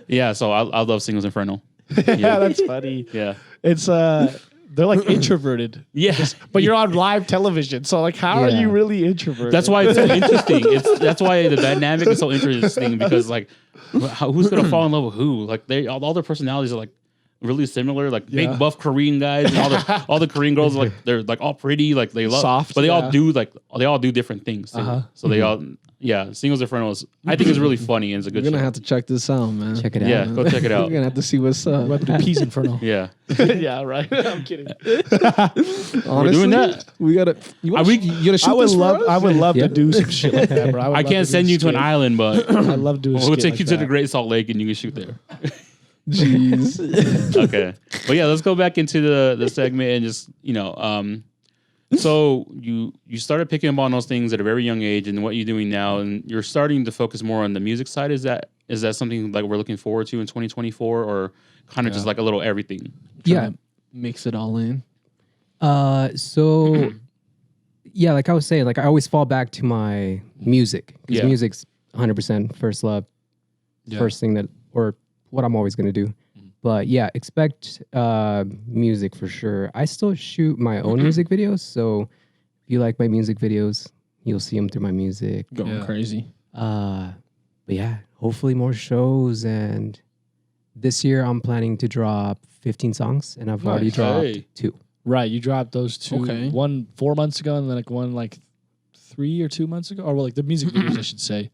Yeah. So I love Singles Inferno. Yeah, that's funny. Yeah, it's they're like introverted. Yes, but you're on live television, so like, how are you really introverted? That's why it's so interesting. That's why the dynamic is so interesting because like, who's gonna fall in love with who? Like all their personalities are like really similar. Like big buff Korean guys and all the Korean girls are like they're like all pretty, like they love soft, but they all do different things. So they all Singles Inferno is I think is really funny and it's a good. You're gonna show. have to check this out, man. Check it out. Yeah, go check it out. You're gonna have to see what's up. We're about to do Peas Inferno. Yeah, Yeah, right. I'm kidding. Honestly, we're doing that. We gotta. You gonna shoot I would this love. for us? I would love to do some shit like that, bro. I can't send you to an island, but I love doing. we'll take you to the Great Salt Lake and you can shoot there. Jeez. Okay, but yeah, let's go back into the segment and just So you started picking up on those things at a very young age, and what you're doing now, and you're starting to focus more on the music side. Is that something like we're looking forward to in 2024, or kind of just like a little everything? Yeah. Mix it all in. So yeah, like I was saying, like I always fall back to my music because Yeah. music's 100% first love, first thing that, or what I'm always gonna do. But yeah, expect music for sure. I still shoot my own music videos, so if you like my music videos, you'll see them through my music. Going crazy. But yeah, hopefully more shows. And this year I'm planning to drop 15 songs, and I've already dropped Hey. 2. Right, you dropped those 2. Okay. One 4 months ago, and then like one like 3 or 2 months ago, or well, like the music videos, I should say.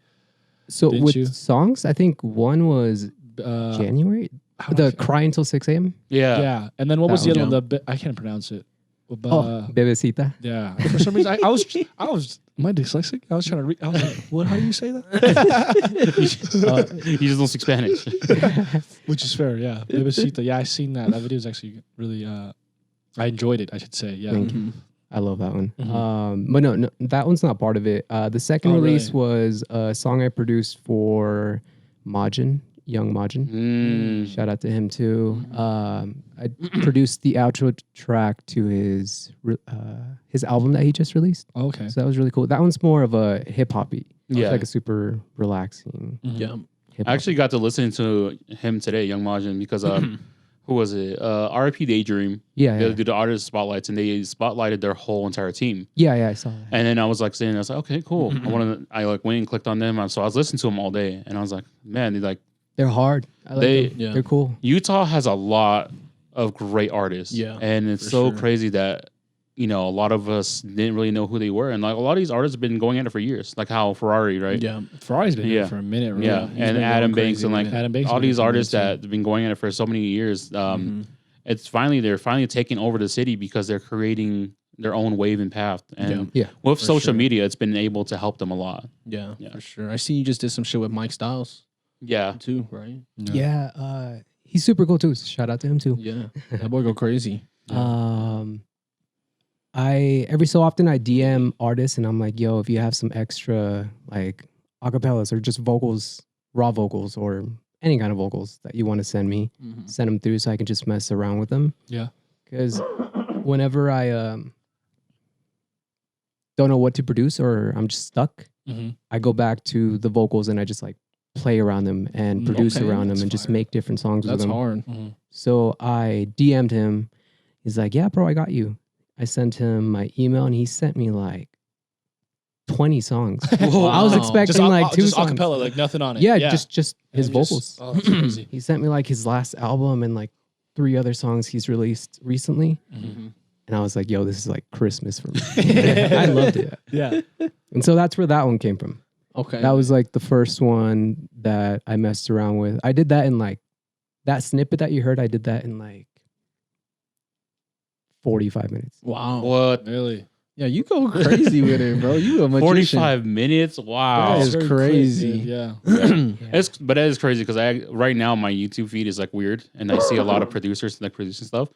So Didn't with you? songs, I think one was January. how do I The say- Cry Until 6 a.m. Yeah, and then what was That the one. other one? I can't pronounce it. Bebecita. Yeah, for some reason I was. Am I dyslexic? I was trying to read. I was like, what? How do you say that? He just don't speak Spanish. Which is fair. Yeah, Bebecita. Yeah, I seen that. That video is actually really. I enjoyed it. I should say. Yeah. Thank you. I love that one. Mhm. But no, that one's not part of it. The second Oh, release really? was a song I produced for Majin, young Majin. Mm. Shout out to him too. I produced the outro track to his album that he just released. Okay. So that was really cool. That one's more of a hip hop beat. Yeah. It's like a super relaxing Yeah. hip I hop. actually got to listen to him today, Young Majin, because who was it? RIP Daydream. Yeah, They yeah. do the artist spotlights, and they spotlighted their whole entire team. Yeah, I saw that. And then I was like saying, I was like, okay, cool. I like went and clicked on them. So I was listening to them all day, and I was like, man, They're hard. I like They- them. Yeah. They're cool. Utah has a lot of great artists. Yeah, and it's for so sure. crazy that a lot of us didn't really know who they were, and like a lot of these artists have been going at it for years, like how Ferrari, right? Yeah. Ferrari's been here Yeah. for a minute, right? Yeah, He's and been Adam going Banks crazy and with like it. Adam Banks all been these here for a minute, artists too. that have been going at it for so many years. They're finally taking over the city because they're creating their own wave and path, and Yeah. with For social sure. media, it's been able to help them a lot. Yeah, Yeah. for sure. I see you just did some shit with Mike Styles Yeah, too, right? Yeah. He's super cool too. So shout out to him too. Yeah, that boy go crazy. I every so often I DM artists and I'm like, yo, if you have some extra like acapellas or just vocals, raw vocals or any kind of vocals that you want to send me, send them through so I can just mess around with them. Yeah. Because whenever I don't know what to produce or I'm just stuck, Mhm. I go back to the vocals and I just like play around them and produce Okay, around them that's and just fire. make different songs That's with them. hard. Mhm. So I DM'd him. He's like, yeah, bro, I got you. I sent him my email and he sent me like 20 songs. I was Wow. expecting Just like two just songs. acapella, like nothing on it. Yeah, just his And just- vocals. Oh, that's crazy. He sent me like his last album and like 3 other songs he's released recently. And I was like, yo, this is like Christmas for me. I loved it. Yeah. And so that's where that one came from. Okay, That was like the first one that I messed around with. I did that in like that snippet that you heard. I did that in like 45 minutes. wow. what Really. Yeah, you go crazy with it, bro. You a magician. 45 minutes? Wow. That is Very quick, crazy. dude. Yeah. But that is crazy because right now my YouTube feed is like weird, and I see a lot of producers like producing stuff,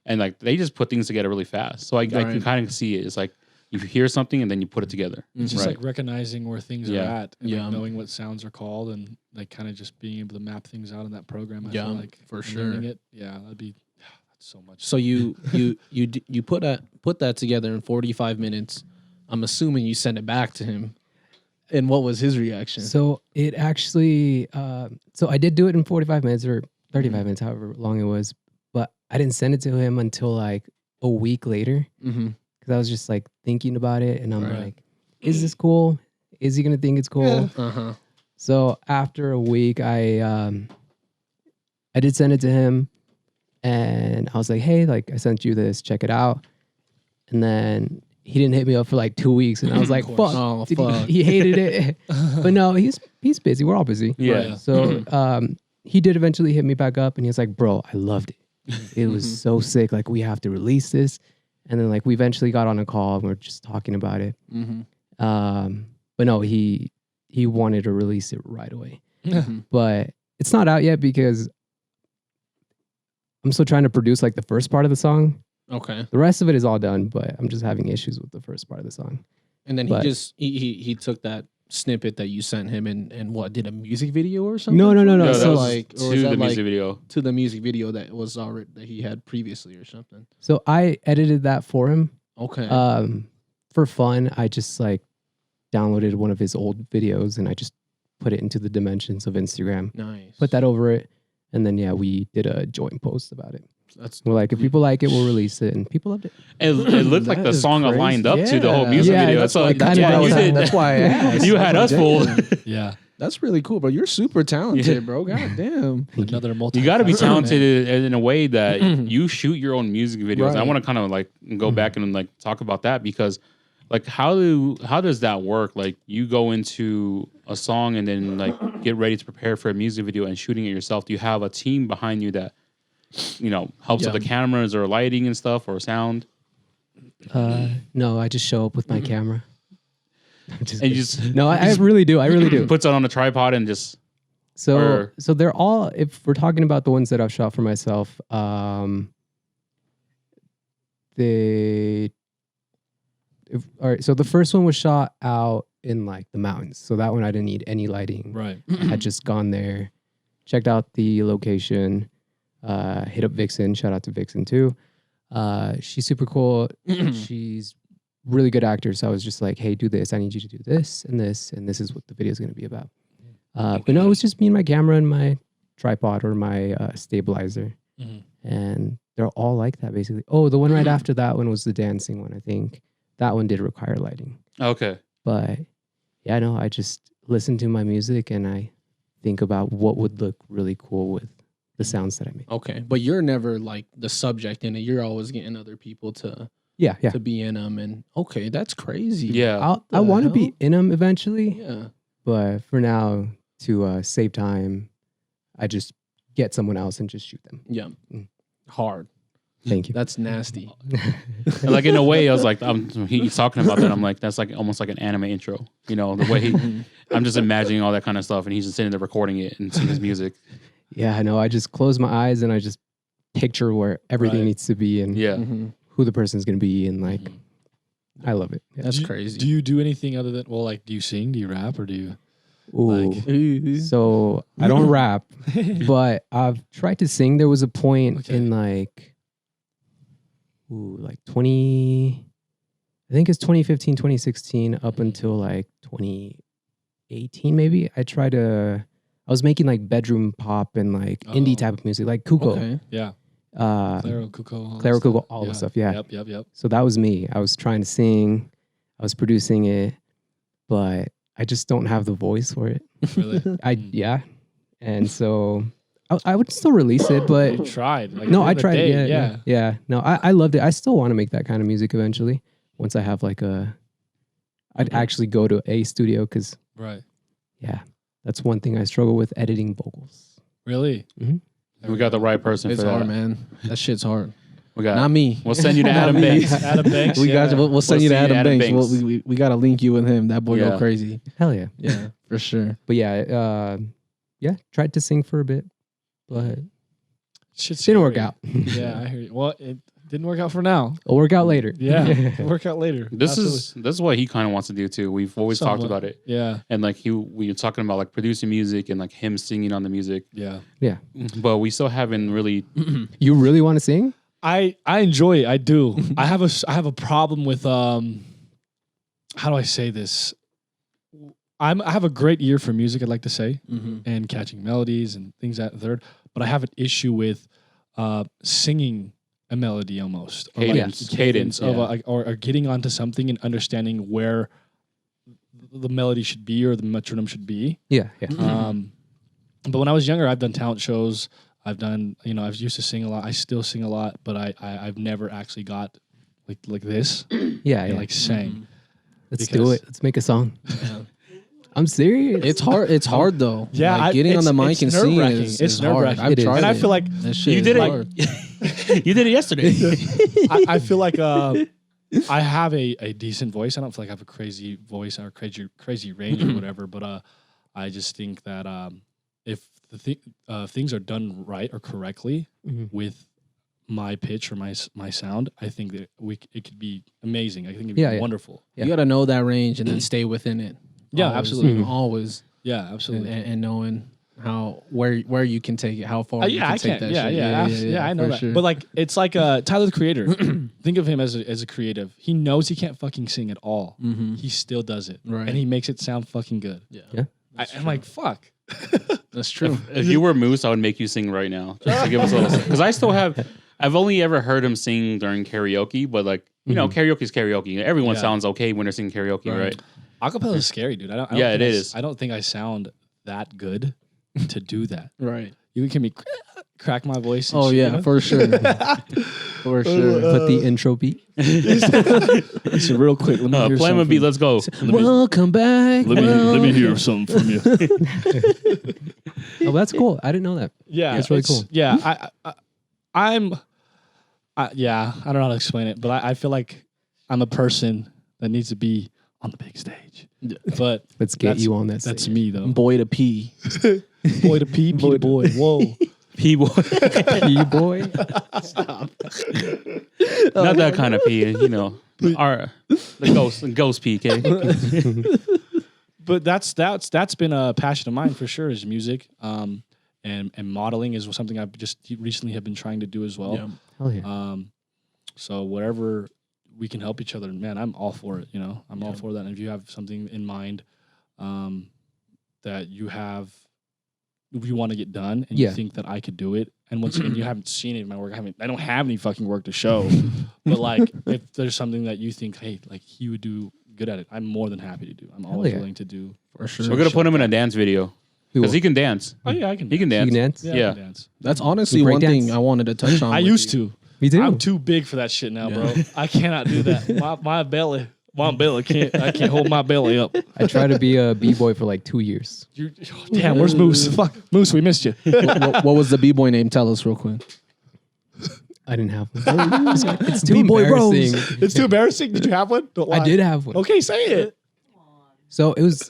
and like they just put things together really fast. So I can Right. kind of see it. It's like you hear something and then you put it together. It's just Right. like recognizing where things Yeah. are at and Yeah. like knowing what sounds are called and like kind of just being able to map things out in that program. I Yeah, feel like for and sure. learning It. Yeah, that'd be that's so much. So you put that together in 45 minutes. I'm assuming you sent it back to him. And what was his reaction? So it actually, so I did do it in 45 minutes or 35 minutes, however long it was. But I didn't send it to him until like a week later Mm-hmm. because I was just like thinking about it. And I'm Right. like, is this cool? Is he going to think it's cool? Uh-huh. So after a week, I did send it to him. And I was like, hey, like I sent you this, check it out. And then he didn't hit me up for like 2 weeks. And I was like, fuck. Oh, fuck. He hated it. But no, he's busy. We're all busy. Yeah. Right. So he did eventually hit me back up and he was like, bro, I loved it. It was so sick. Like, we have to release this. And then like we eventually got on a call and we are just talking about it. Mm-hmm. But no, he wanted to release it right away. Mm-hmm. But it's not out yet because I'm still trying to produce like the first part of the song. Okay. The rest of it is all done, but I'm just having issues with the first part of the song. And then But- he took that snippet that you sent him and what, did a music video or something? No. No, that So was like, or to was the that music like video. to the music video that was already that he had previously or something? So I edited that for him. Okay. For fun, I just like downloaded one of his old videos and I just put it into the dimensions of Instagram, Nice. put that over it, and then we did a joint post about it. That's We're like, if people like it, we'll release it, and people loved it. It looked like That the is song crazy. lined up to the whole Yeah. music Yeah, video. that's So what- yeah, that's what I you was did. That's why I asked. You had us fooled. Yeah. That's really cool, bro. You're super talented, bro. God damn. Another multi. You got to be talented in a way that you shoot your own music videos. Right. I want to kind of like go back and like talk about that because like how does that work? Like you go into a song and then like get ready to prepare for a music video and shooting it yourself. Do you have a team behind you that helps with the cameras or lighting and stuff or sound? No, I just show up with my camera. I'm just And you kidding. just No, I really do. I really do. puts it on a tripod and just So they're all. If we're talking about the ones that I've shot for myself, all right. So the first one was shot out in like the mountains. So that one I didn't need any lighting. Right. I had just gone there, checked out the location, hit up Vixen. Shout out to Vixen too. She's super cool. She's really good actor. So I was just like, hey, do this. I need you to do this, and this is what the video is going to be about. But no, it was just me and my camera and my tripod or my stabilizer. Mhm. And they're all like that basically. Oh, the one right after that one was the dancing one, I think. That one did require lighting. okay. But yeah, no, I just listen to my music and I think about what would look really cool with the sounds that I make. Okay, but you're never like the subject in it. You're always getting other people to Yeah. to be in them. And okay, that's crazy. Yeah. I want to be in them eventually, Yeah. but for now, to save time, I just get someone else and just shoot them. Yeah. Mm. Hard. Thank you. That's nasty. And like in a way, I was like, he's talking about that. I'm like, that's like almost like an anime intro. The way I'm just imagining all that kind of stuff, and he's just sitting there recording it and singing his music. Yeah, I know. I just close my eyes and I just picture where everything Right. needs to be and Yeah. Mhm. who the person's going to be. And like, I love it. Yeah. That's Do you- crazy. Do you do anything other than do you sing? Do you rap or do you Ooh. like? So I don't rap, but I've tried to sing. There was a point Okay. in like 2015, 2016, up until like 2018, maybe. I was making like bedroom pop and like indie Oh. type of music, like Kuko, Okay. Yeah. Claro Claro Cuco. Kuko, all the stuff. Yeah. Yep. So that was me. I was trying to sing, I was producing it, but I just don't have the voice for it. Really? Yeah. And so I would still release it, but You tried. Like, no, the I other tried. day, Yeah. Yeah. No, I loved it. I still want to make that kind of music eventually. Once I have like I'd actually go to a studio because, Right. yeah, that's one thing I struggle with, editing vocals. Really? Mhm. We got the right person It's for hard, that. man. That shit's hard. We got. Not me. We'll send you to Not Adam me. Banx. Adam Banx. We got. We'll send you to Adam Banx. Banx. We got to link you with him. That boy Yeah. go crazy. Hell yeah. Yeah, for sure. But yeah, tried to sing for a bit, but Shit's didn't work scary. out. Yeah, I hear you. Well, it didn't work out for now. It'll work out later. Yeah, it'll work out later. This Absolutely. is what he kind of wants to do too. We've always talked Somewhat. about it, Yeah, and like we were talking about like producing music and like him singing on the music, yeah. but we still haven't really. You really want to sing? I enjoy it. I do. I have a problem with how do I say this? I have a great ear for music, I'd like to say, Mm-hmm. and catching melodies and things that third. But I have an issue with singing a melody almost, or Cadence, of yeah. or getting onto something and understanding where the melody should be or the metronome should be. Yeah. Yeah. But when I was younger, I've done talent shows. I've done, I used to sing a lot. I still sing a lot, but I've never actually got like this Yeah. and Yeah. like sang. Let's do because- it. Let's make a song. I'm serious. It's hard. It's hard though. Yeah, Like, getting on the mic and singing nerve-wracking. is It's hard. nerve-wracking. I've It is. tried And I it. feel like that shit You is did it. hard. You did it yesterday. I feel like I have a decent voice. I don't feel like I have a crazy voice or crazy range or whatever. But I just think that if the things are done right or correctly Mhm. with my pitch or my sound, I think that it could be amazing. I think it'd be wonderful. You got to know that range and then stay within it. Yeah, Always, absolutely. Always. Yeah, absolutely. And knowing where you can take it, how far you can I take can. that shit. Yeah, I know that. Sure. But like, it's like Tyler the Creator. Think of him as a creative. He knows he can't fucking sing at all. Mm-hmm. He still does it, Right. and he makes it sound fucking good. Yeah. I'm like, fuck. That's true. If you were Moose, I would make you sing right now just to give us a little. Because I still have. I've only ever heard him sing during karaoke, but like karaoke's karaoke. Everyone sounds okay when they're singing karaoke, right? Acapella is scary, dude. I don't Yeah, think it is. I don't think I sound that good to do that. Right. You can crack my voice. And Oh shit, yeah, you know? for sure. For sure. Put the intro beat. Listen, real quick. Let me hear Play him a something. beat. Let's go. Welcome back. Let me hear something from you. Oh, that's cool. I didn't know that. Yeah, That's really it's- cool. Yeah, I don't know how to explain it, but I feel like I'm a person that needs to be on the big stage. But Let's get you on that stage. that's me though. Boy to pee. Boy to P, P to boy. Whoa. P boy. P-boy. Not that kind of P. The ghost P. Okay. But that's been a passion of mine for sure, is music. And modeling is something I've just recently have been trying to do as well. Yeah. Hell yeah. So whatever we can help each other, man, I'm all for it. I'm all for that. And if you have something in mind that you want to get done, and you think that I could do it, and once again, you haven't seen it in my work. I don't have any fucking work to show. But like, if there's something that you think, hey, like he would do good at it, I'm more than happy to do. I'm always willing to do. For sure. We're gonna put him in a dance video because he can dance. Oh yeah, I can. He can You dance. can dance? Yeah, Yeah. I can dance. That's honestly You break one thing dance? I wanted to touch on. I with used you. to. Me too. I'm too big for that shit now, bro. I cannot do that. My belly can't. I can't hold my belly up. I tried to be a b-boy for like 2 years. Damn, where's Moose? Fuck, Moose, we missed you. what was the b-boy name? Tell us real quick. I didn't have one. It's too B-boy Rose. embarrassing. It's too embarrassing. Did you have one? Don't lie. I did have one. Okay, say it. So it was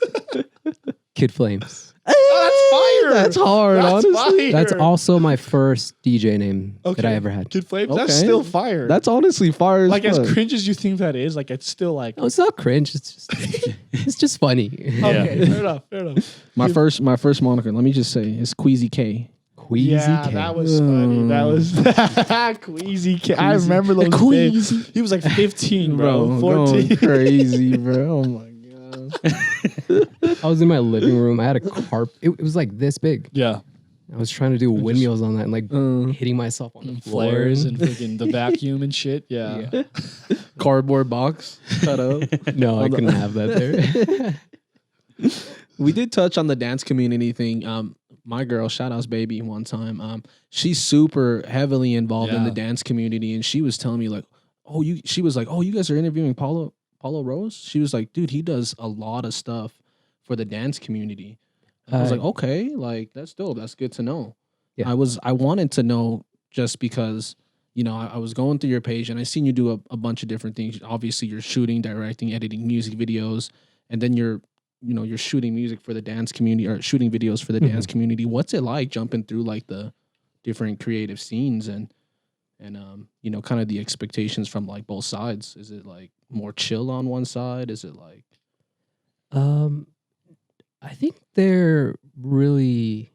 Kid Flames. Oh, that's fire. That's hard, honestly. Fire. That's also my first DJ name that I ever had. Kid Flames. That's Okay. still fire. That's honestly fire. like as as fuck. cringe as you think that is. Like it's still like. No, it's not cringe. It's just funny. Okay, fair enough. Fair enough. My first moniker. Let me just say it's Queasy K. Queasy Yeah, K. that was funny. That was Queasy K. I remember those Queasy. days. He was like 15, bro. Going 14. crazy, bro. Oh my god. I was in my living room. I had a carpet. It was like this big. Yeah. I was trying to do windmills on that and like hitting myself on the floor. Flares and freaking the vacuum and shit. Yeah. Cardboard box cut up. No, I couldn't have that there. We did touch on the dance community thing. My girl, shout outs baby, one time. She's super heavily involved in the dance community, and she was telling me like, she was like, you guys are interviewing Paulo Rosse? She was like, dude, he does a lot of stuff for the dance community. I was like, okay, like that's dope. That's good to know. Yeah. I wanted to know just because, I was going through your page and I seen you do a bunch of different things. Obviously, you're shooting, directing, editing music videos, and then you're shooting music for the dance community or shooting videos for the dance community. What's it like jumping through like the different creative scenes and kind of the expectations from like both sides? Is it like more chill on one side? Is it like I think they're really,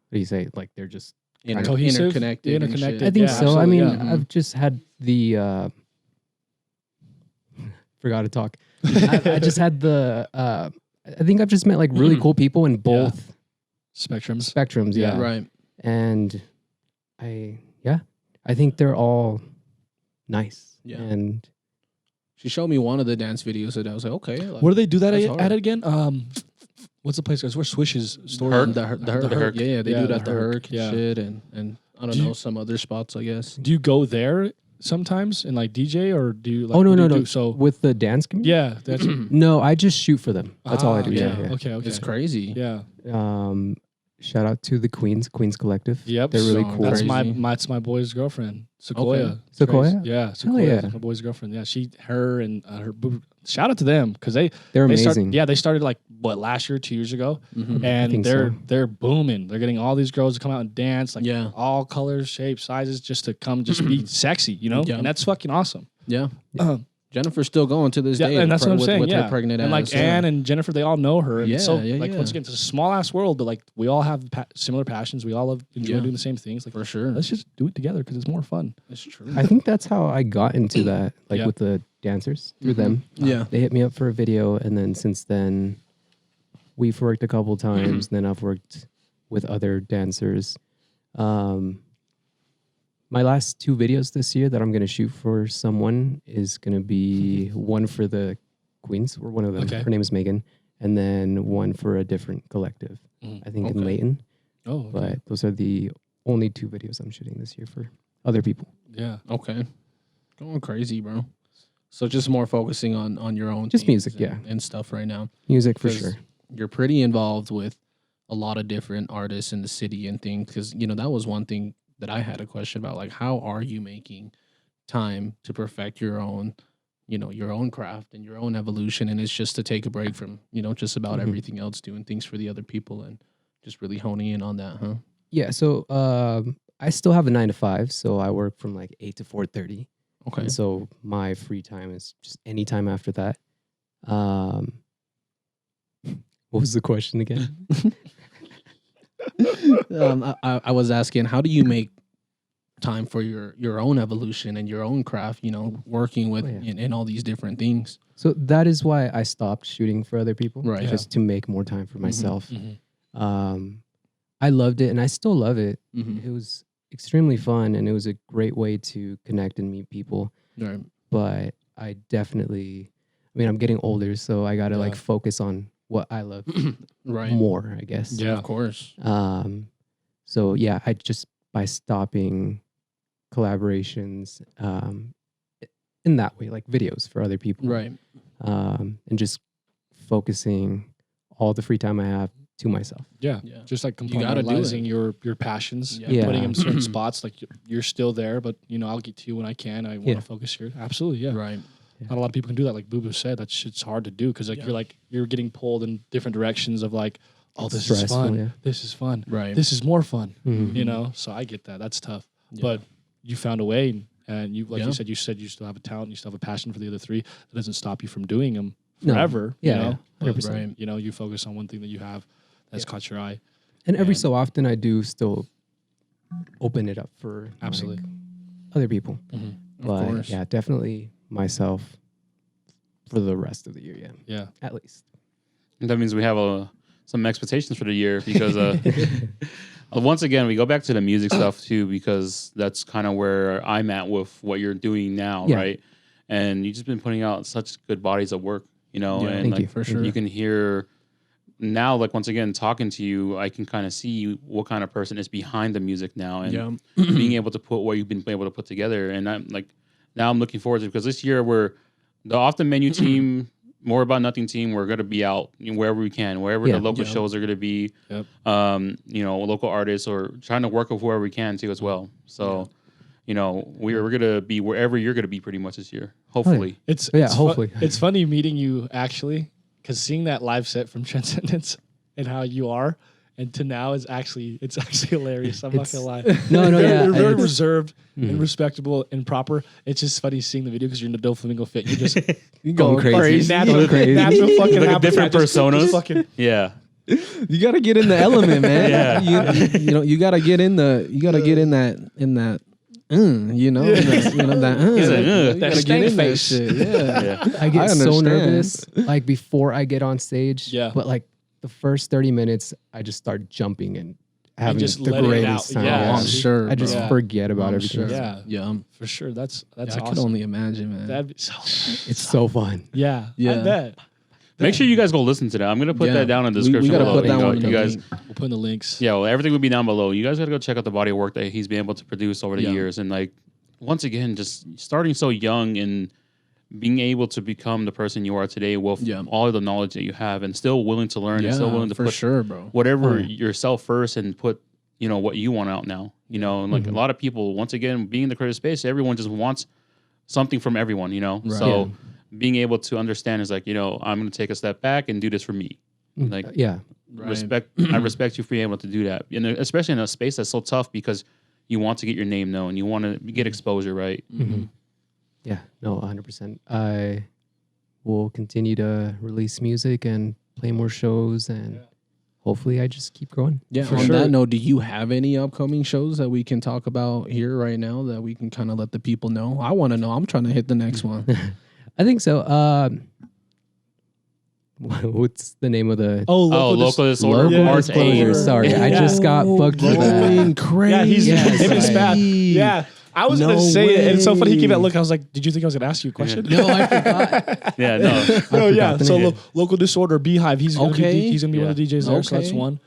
what do you say? Like they're just Cohesive? interconnected. and Interconnected. shit? I think Yeah, so. I absolutely, mean, yeah. I've just had the forgot to talk. I just had the I think I've just met like really cool people in both Spectrums. spectrums. Yeah. Right. And I think they're all nice. Yeah. And She showed me one of the dance videos and I was like, okay. Like, Where do they do that That's at hard. again? What's the place? It's where Swish's store. Herc? the Herc. Yeah, they Yeah, do the that at the Herc, Herc yeah. and shit and I don't Do you- know, some other spots, I guess. Do you go there sometimes and like DJ, or do you? Like, oh no what do no you no. do? So with the dance community. yeah, that's No, I just shoot for them. That's all I do. yeah. Yeah. Okay. It's crazy. Yeah. Yeah. shout out to the Queens Collective. Yep, They're really so cool. That's Crazy. that's my boy's girlfriend, Sequoia. Okay. Sequoia? Trace. Yeah, Hell Sequoia. yeah. Is my boy's girlfriend. Yeah, her and her. Shout out to them because They're they amazing. they started like last year, 2 years ago, Mhm. and think they're booming. They're getting all these girls to come out and dance, like Yeah. all colors, shapes, sizes, just to come, just be sexy, Yeah. And that's fucking awesome. Yeah. Um, Jennifer's still going to this Yeah, day. and that's what I'm with, saying. With Yeah, her pregnant and like ass. Anne and Jennifer, they all know her. And Yeah, so yeah, like yeah. once again, it's a small ass world, but like we all have similar passions. We all love enjoy Yeah. doing the same things. Like For sure. let's just do it together because it's more fun. That's true. I think that's how I got into that, like Yeah. with the dancers through Mm-hmm. them. Yeah. They hit me up for a video, and then since then, we've worked a couple times. And then I've worked with other dancers. My last 2 videos this year that I'm gonna shoot for someone is gonna be one for the Queens, or one of them. Okay. Her name is Megan, and then one for a different collective. I think in Okay. Layton. Oh, okay. But those are the only 2 videos I'm shooting this year for other people. Yeah. Okay. Going crazy, bro. So just more focusing on your own Just things music, and stuff right now. Music for 'Cause sure. You're pretty involved with a lot of different artists in the city and things. Because, that was one thing that I had a question about. Like, how are you making time to perfect your own, your own craft and your own evolution? And it's just to take a break from, just about everything else, doing things for the other people and just really honing in on that, huh? Yeah, so I still have a 9 to 5, so I work from like 8 to 4:30. Okay. And so my free time is just any time after that. What was the question again? I was asking, how do you make time for your own evolution and your own craft, working with in all these different things? So that is why I stopped shooting for other people, Right. just to make more time for myself. Mhm. I loved it, and I still love it. Mhm. It was extremely fun, and it was a great way to connect and meet people. Right. But I definitely, I'm getting older, so I gotta like Yeah. focus on what I love Right. more, I guess. Yeah. Of course. So yeah, I just, by stopping collaborations, in that way, like videos for other people, Right. and just focusing all the free time I have to myself. Yeah. Yeah. Just like You gotta do compartmentalizing it. your passions, Yeah. putting them in certain spots. Like you're still there, but I'll get to you when I can. I want to Yeah. focus here. Absolutely. Yeah. Right. Not a lot of people can do that. Like Boo Boo said, that shit's hard to do because Yeah. you're getting pulled in different directions of like, oh, this Stressful, is fun. yeah. This is fun. Right. This is more fun. Mhm. So I get that. That's tough. Yeah. But you found a way, and you Yeah. you said you still have a talent, you still have a passion for the other 3. That doesn't stop you from doing them No. forever. Yeah, you know? yeah. But, 100%. you focus on one thing that you have that's caught your eye. And every And- so often, I do still open it up for like, Absolutely. other people. Of But course. yeah, definitely myself for the rest of the year. Yeah, Yeah. at least. That means we have some expectations for the year because once again we go back to the music stuff too because that's kind of where I'm at with what you're doing now, Yeah. right? And you've just been putting out such good bodies of work, Yeah, and thank like you. For sure. you can hear now, like once again talking to you, I can kind of see what kind of person is behind the music now, and Yeah. being able to put what you've been able to put together. And I'm like, now I'm looking forward to it because this year we're the Off the Menu team, More About Nothing team. We're going to be out wherever we can, wherever Yeah. the local Yeah. shows are going to be, Yep. local artists or trying to work with whoever we can too as well. So, we're going to be wherever you're going to be pretty much this year, hopefully. It's Yeah, it's hopefully. It's funny meeting you actually, because seeing that live set from Transcendence and how you are, and to now is actually hilarious. I'm not gonna lie. No, You're yeah, you're very it's- reserved Mhm. and respectable and proper. It's just funny seeing the video because you're in the Doflamingo fit. You're just You going crazy. natural, Going crazy. natural fucking Like a habitat, different just personas. fucking Yeah. You gotta get in the element, man. Yeah. You gotta get in that in that that He's like, you that gotta get stank in that face. shit. Yeah. Yeah. I get I so understand. nervous like before I get on stage. Yeah. But like the first 30 minutes I just start jumping and having just the let it out. greatest time. Yeah. Oh, I'm sure. I just bro. forget about I'm everything. sure. yeah, Yeah. for sure. That's I awesome. could only imagine, man. That'd be so. It's so fun. Yeah, Yeah. I bet. Make sure you guys go listen to that. I'm going to put Yeah. that down in the We description gotta below. put that one in you the guys, link. We'll put in the links. yeah, well, everything will be down below. You guys got to go check out the body of work that he's been able to produce over the Yeah. years. And like, once again, just starting so young and being able to become the person you are today with all of the knowledge that you have, and still willing to learn, and still willing to put sure, bro. whatever yourself first, and put what you want out now. And like a lot of people, once again, being in the creative space, everyone just wants something from everyone. Right. So being able to understand is like, I'm going to take a step back and do this for me. Like, respect. I respect you for being able to do that, and especially in a space that's so tough because you want to get your name known, you want to get exposure, right? Yeah, no, 100%. I will continue to release music and play more shows, and hopefully I just keep growing. Yeah, on that note, do you have any upcoming shows that we can talk about here right now that we can kind of let the people know? I want to know. I'm trying to hit the next one. I think so. What's the name of the... Local Disorder. Local March Disclosure. 8th. Sorry, I just got booked for that. Going crazy. Yeah, he's him and Spath. Hey. Yeah. I was No going to say it, and it's so funny he gave way. that look. I was like, did you think I was going to ask you a question? No, I forgot. Yeah, no. No, yeah. the So name. Local Disorder, Beehive. He's going to Okay. be one of the DJs there. So that's Okay. one.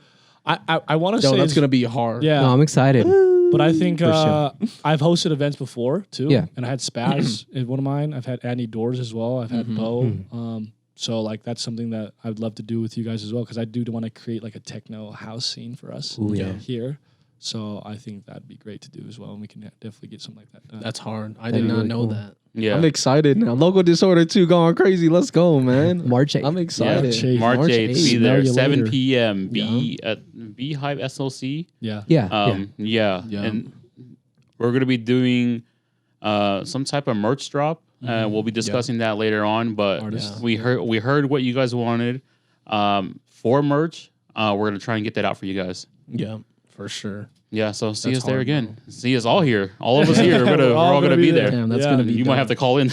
I want to Yo, say that's gonna be hard. Yeah. No, I'm excited. But I think sure. I've hosted events before too. Yeah. And I had Spaz in one of mine. I've had Andy Doors as well. I've had Bo. So like that's something that I'd love to do with you guys as well, because I do want to create like a techno house scene for us here. So I think that'd be great to do as well, and we can definitely get something like that done. That's hard. I That'd did be not really know cool. that. Yeah. I'm excited now. Local Disorder 2 going crazy. Let's go, man. March 8th. I'm excited. March 8th, be Smell there, you 7 later. p.m. At Beehive SLC. Yeah. Yeah. Yeah. And we're going to be doing some type of merch drop. We'll be discussing that later on, but Artists. we heard what you guys wanted for merch. We're going to try and get that out for you guys. Yeah, for sure. Yeah, so see That's us there hard, again. See us all here. All of us here. We're all going to be there. Damn, that's Yeah. gonna be. You might have to call in.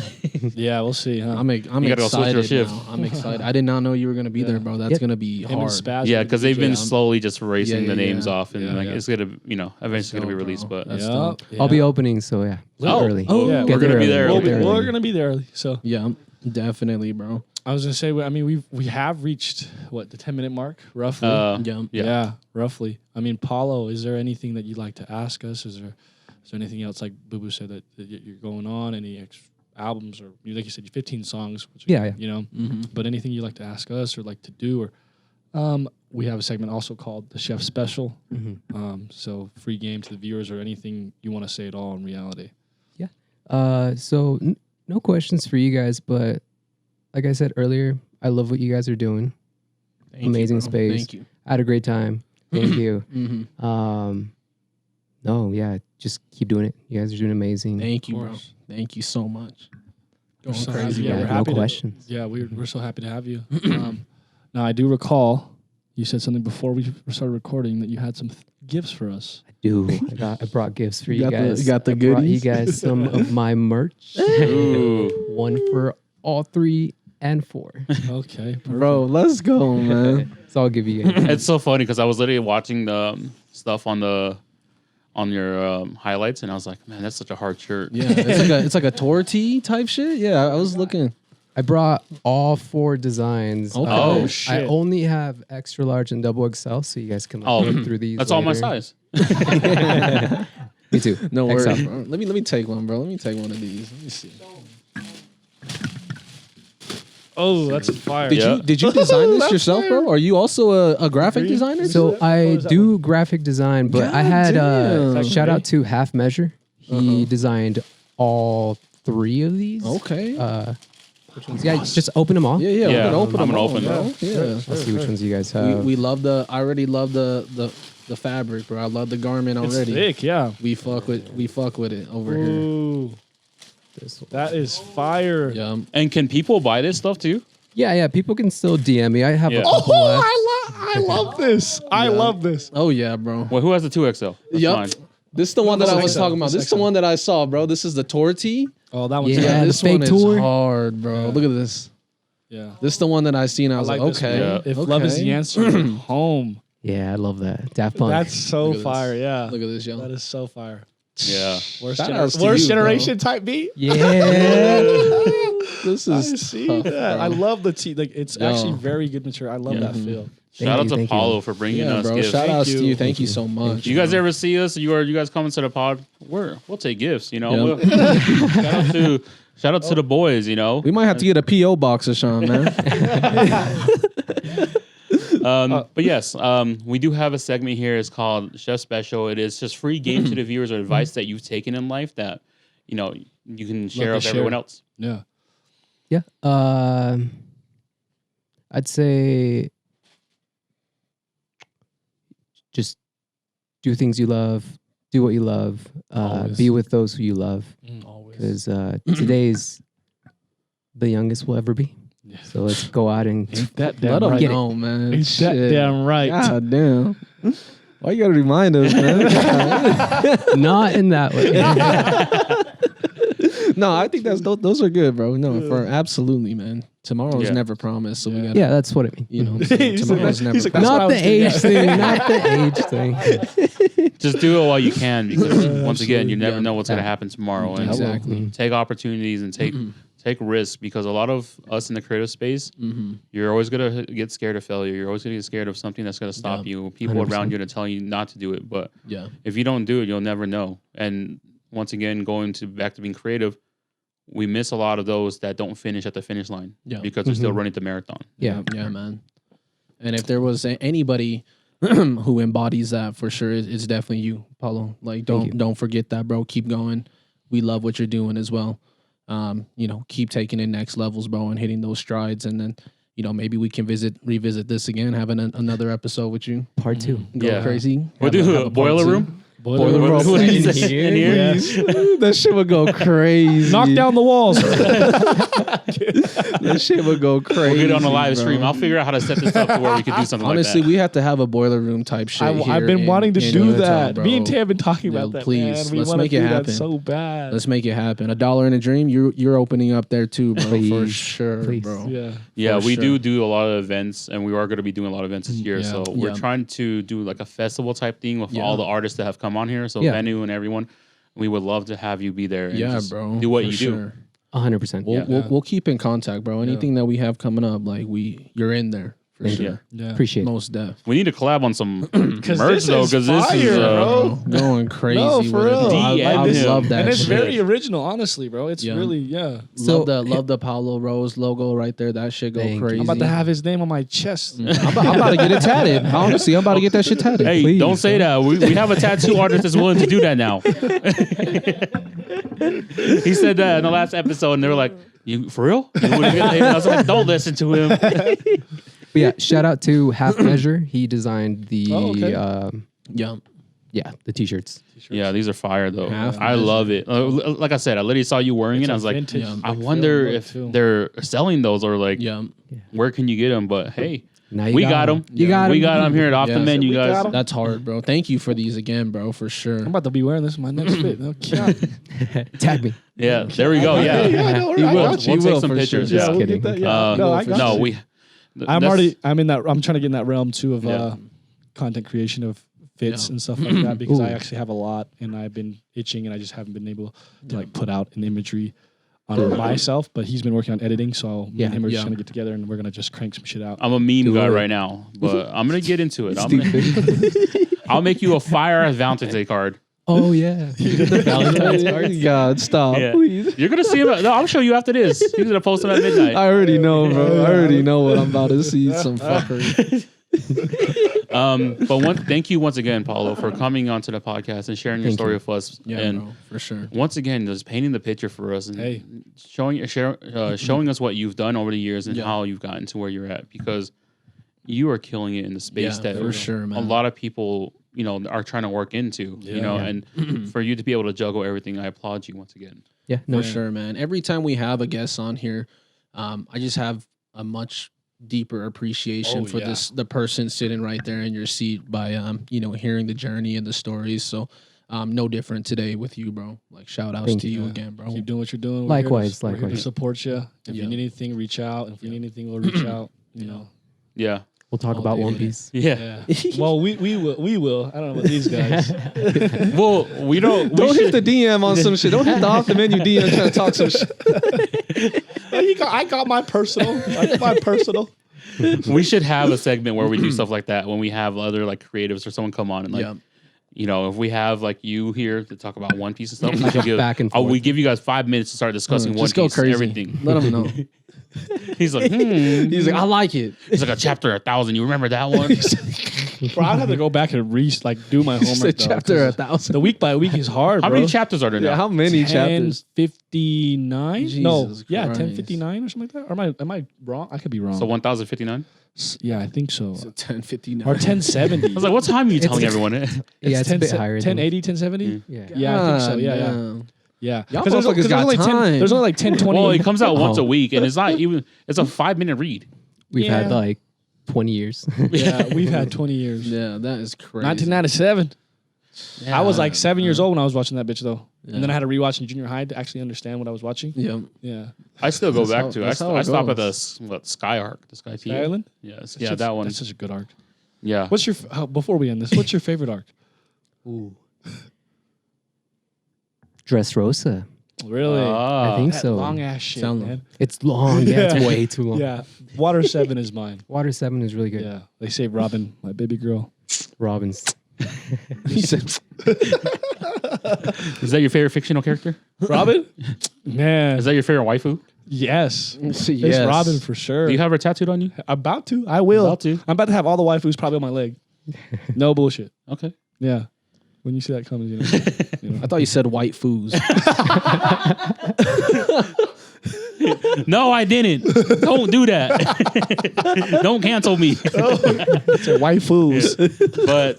Yeah, we'll see. Huh? I'm You gotta go switch your excited shift. now. I'm excited. I did not know you were gonna be there, bro. That's Yep. gonna be Him and hard. Spaz. Yeah, because they've been Yeah. slowly just erasing Yeah, the names yeah. off, and Yeah, like yeah. it's gonna, eventually gonna be dope, released. bro. But That's Yeah. dope. I'll be opening, so yeah. Oh. Early. Oh, yeah. we're gonna be there We'll early. we're gonna be there early. So Yeah, definitely, bro. I was gonna say, I mean, we have reached what, the 10-minute mark roughly. Yeah. Yeah. Roughly. I mean, Paulo, is there anything that you'd like to ask us? Is there anything else, like Boo Boo said, that you're going on? Any albums, or like you said, 15 songs? Which, Yeah. You know, but anything you'd like to ask us or like to do, or we have a segment also called the Chef Special. So free game to the viewers, or anything you want to say at all in reality. So no questions for you guys, but like I said earlier, I love what you guys are doing. Thank you, Amazing bro. space. Thank you. I had a great time. Thank you. Mm-hmm. No, yeah, just keep doing it. You guys are doing amazing. Thank you, bro. course. Thank you so much. We're Going so crazy. happy. Yeah, Yeah, we're no happy to- questions. Yeah, we're so happy to have you. Now, I do recall you said something before we started recording that you had some gifts for us. I do. I brought gifts for you got the- guys. you got the I brought you goodies? guys some of my merch. Ooh. One for all 3 and 4. Okay, Bro, let's go, man. So I'll give you guys. It's so funny because I was literally watching the stuff on your highlights, and I was like, man, that's such a hard shirt. Yeah, it's like a tour tee type shit. Yeah, I was looking. I brought all 4 designs. Okay. Oh, I shit. only have extra large and double XL, so you guys can Oh, look through these. That's all my later. size. Me too. No XL. worries. Bro. Let me take one, bro. Let me take one of these. Let me see. Oh, that's fire. Yeah. Did you design this yourself, bro? Are you also a graphic Green? designer? So I do graphic design, but I had damn. shout out to Half Measure. He designed all 3 of these. Okay. Which ones? Yeah, just open them all. Yeah, Yeah, we're gonna open I'm them gonna all, open bro. them. Yeah. Let's see which ones you guys have. We love I already love the fabric, bro. I love the garment It's already. thick, yeah. We fuck with it over here. Ooh, This one. that is fire. Yeah. And can people buy this stuff too? Yeah. People can still DM me. I have Yeah. a couple left. I love this. I love this. Oh yeah, bro. Well, who has the 2XL? That's Yup. mine. This is the one that I was XL. talking about. This is the one that I saw, bro. This is the tour tee. Oh, that one's Yeah. yeah. the This fake one tour. is hard, bro. Yeah. Look at this. Yeah. This is the one that I seen. I was like, this okay. one. Yeah. If love is okay. the answer, home. Yeah, I love that. Daft Punk. That's so Look at this. fire. Yeah. Look at this, yo. That is so fire. Yeah. Worst, Shout outs to worst you, bro. generation type beat. yeah. This I is see tough, that. bro. I love the tea. Like it's Yo. actually very good material. I love that feel. Shout out to thank you. Paulo for bringing Yeah, us bro. gifts. Shout outs to you. you. Thank you so much. You guys bro. ever see us? You guys come into the pod? We'll take gifts. You know. Yeah. We'll- Shout out to the boys, you know. We might have to get a PO box or something, man. But yes, we do have a segment here. It's called Chef Special. It is just free game to the viewers or advice that you've taken in life that, you know, you can share with everyone else. Yeah. Yeah. I'd say just do things you love, do what you love, be with those who you love. Always. Because today's the youngest we'll ever be. Yeah. So let's go out and That Let damn them right. Get it. know, man. Ain't that Shit. damn right. God damn. Why you gotta remind us, man? not in that way. No, I think those are good, bro. No, for absolutely, man. Tomorrow's Yeah. never promised, so we gotta, Yeah, that's what I mean. you know, He's tomorrow's like- never he's like, promised. what I Not was the doing. age thing. Not the age thing. Just do it while you can, because once again, you never Yeah. know what's going to happen tomorrow. And Exactly. take opportunities and take risks, because a lot of us in the creative space, you're always going to get scared of failure. You're always going to get scared of something that's going to stop you. People 100%. around you to tell you not to do it. But Yeah. if you don't do it, you'll never know. And once again, back to being creative, we miss a lot of those that don't finish at the finish line because they're still running the marathon. Yeah. Yeah, man. And if there was anybody who embodies that, for sure, it's definitely you, Paulo. Like, don't forget that, bro. Keep going. We love what you're doing as well. You know, keep taking it next levels, bro, and hitting those strides. And then, you know, maybe we can revisit this again, having another episode with you. Part 2. Go Yeah. crazy. We'll do a boiler room. Boiler room. What did you say? In here? That shit would go crazy. Knock down the walls. That shit would go crazy. We'll get it on the live bro. stream. I'll figure out how to set this up to where we can do something Honestly, like that. we have to have a boiler room type shit. I've been wanting to in do Utah, that. bro. Me and Tay have been talking No, about that. please, man. We let's wanna make it do that happen. so bad. Let's make it happen. $1 in a dream. You're opening up there too, bro. For Please. sure, Please. bro. Yeah. Yeah, For we sure. do a lot of events, and we are going to be doing a lot of events this year. Yeah, So we're yeah. trying to do like a festival type thing with Yeah. all the artists that have come on here. So Yeah. Venue and everyone, we would love to have you be there. And Yeah, just bro. do what for you sure. 100%. We'll keep in contact, bro. Anything that we have coming up, like you're in there for Thank sure. you. Yeah. Appreciate it. Most def. We need to collab on some merch this though, is because this is fire, bro. Going crazy. No, for with it, real. bro. I DM love him. that. And it's shit. very original, honestly, bro. It's Yeah. really, yeah. So- love the Paulo Rose logo right there. That shit go Thank you. crazy. I'm about to have his name on my chest. I'm about to get it tatted. Honestly, I'm about to get that shit tatted. Hey, Please, don't say that. We have a tattoo artist that's willing to do that now. He said that in the last episode, and they were like, "You for real?" You wouldn't get it? I was like, "Don't listen to him." But yeah, shout out to Half Measure. He designed the Oh, okay. Yeah. the t-shirts. Yeah, these are fire though. Half I love it. Like I said, I literally saw you wearing it. I was like, vintage yeah. I feel wonder look, if too. they're selling those or like, Yeah. where can you get them? But hey, Now you we got them. You got We 'em. got them here at Off the Yeah. Menu, We got guys. 'em. That's hard, bro. Thank you for these again, bro, for sure. I'm about to be wearing this in my next fit. No cap. Tag me. Yeah, there we go. Yeah, I know, He right? will. I got you. We'll He take will some for pictures. sure. Yeah. we'll kidding. get that. Yeah. No, I got no, you. we. I'm that's- in that. I'm trying to get in that realm too of Yeah. content creation of fits Yeah. and stuff like that because Ooh. I actually have a lot and I've been itching and I just haven't been able to like put out an imagery on myself. But he's been working on editing, so me and him are just Yeah. gonna get together and we're gonna just crank some shit out. I'm a meme Do guy it. right now, but I'm gonna get into it. I'll make you a fire Valentine's Day card. Oh yeah. God, stop, Yeah. please. You're gonna see him. No, I'll show you after this. He's gonna post him at midnight. I already know, bro. I already know what I'm about to see. Some fuckery. But thank you once again, Paulo, for coming onto the podcast and sharing your Thank story you. with us. Yeah, and bro, for sure. once again, just painting the picture for us and Hey. showing us what you've done over the years and Yeah. how you've gotten to where you're at, because you are killing it in the space Yeah, that for sure, a man. lot of people, are trying to work into, and for you to be able to juggle everything, I applaud you once again. Yeah. No. For sure, man. Every time we have a guest on here, I just have a much deeper appreciation for the person sitting right there in your seat by hearing the journey and the stories. So no different today with you, bro. Like shout outs Thank to you. you again, bro. Keep doing what you're doing. Likewise, We're here to likewise. support you. If Yeah. you need anything, reach out. If we need anything, we'll reach out. You know. Yeah, We'll talk All about day. One Piece. yeah. Well, we will. I don't know about these guys. Well, we don't. Don't hit the DM on some shit. Don't hit the off the menu DM trying to talk some shit. I got my personal. We should have a segment where we do stuff like that when we have other like creatives or someone come on and like. Yeah. you know, if we have like you here to talk about One Piece and stuff, Like a back and forth. we give you guys 5 minutes to start discussing One Just go Piece and crazy. everything. Let them know. He's like, He's like, I like it. It's like a chapter 1,000. You remember that one? Bro, I'd have to go back and do my It's a homework. though, chapter 'cause 1,000. The week by week is hard, How bro. many chapters are there now? Yeah, how many chapters? 1059? No, Jesus yeah, Christ. 1059 or something like that. Or am I wrong? I could be wrong. So 1,059. Yeah, I think so. So 1059. Or 1070. I was like, what time are you telling everyone? Yeah, it's a bit higher. 1080, 1070? Yeah. Yeah, I think so. Yeah, yeah. damn. Yeah. Y'all 'Cause motherfuckers got only time. there's only like 1020. Well, it comes out once a week, and it's not even. It's a 5-minute read. We've Yeah. had like 20 years. Yeah, we've had 20 years. Yeah, that is crazy. 1997. I was like 7 years Yeah. old when I was watching that bitch though. Yeah. And then I had to rewatch in junior high to actually understand what I was watching. Yeah. Yeah. I still go That's back how- to. that's how I it stop at goes. the Sky Arc, the Sky Team. Island? Yes, yeah, that one. That's such a good arc. Yeah. What's your before we end this? What's your favorite arc? Dressrosa. Really? I think That so. long ass shit, Sound man. It's long. Yeah, it's way too long. Yeah. Water 7 is mine. Water 7 is really good. Yeah. They saved Robin, my baby girl. Robin's. He said, Is that your favorite fictional character? Robin? Man. Is that your favorite waifu? Yes. yes. It's Robin for sure. Do you have her tattooed on you? About to. I will. About to. I'm about to have all the waifus probably on my leg. No bullshit. Okay. Yeah. When you see that coming, you know. I thought you said white foos. No, I didn't. Don't do that. Don't cancel me. It's a waifus. But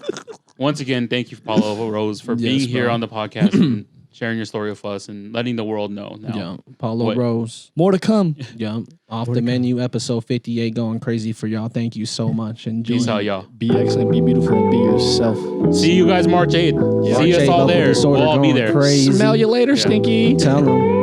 once again, thank you, Paulo Rose, for being here bro. on the podcast and sharing your story with us and letting the world know. Now, Yeah. Paulo What? Rose. More to come. Yeah. Off the menu, episode 58, going crazy for y'all. Thank you so much. And peace out, y'all. Be excellent, be beautiful, and be yourself. See you guys March 8th. March See us 8th, all Local there. Disorder We'll all be going there. crazy. Smell you later, Yeah. Stinky. Tell them.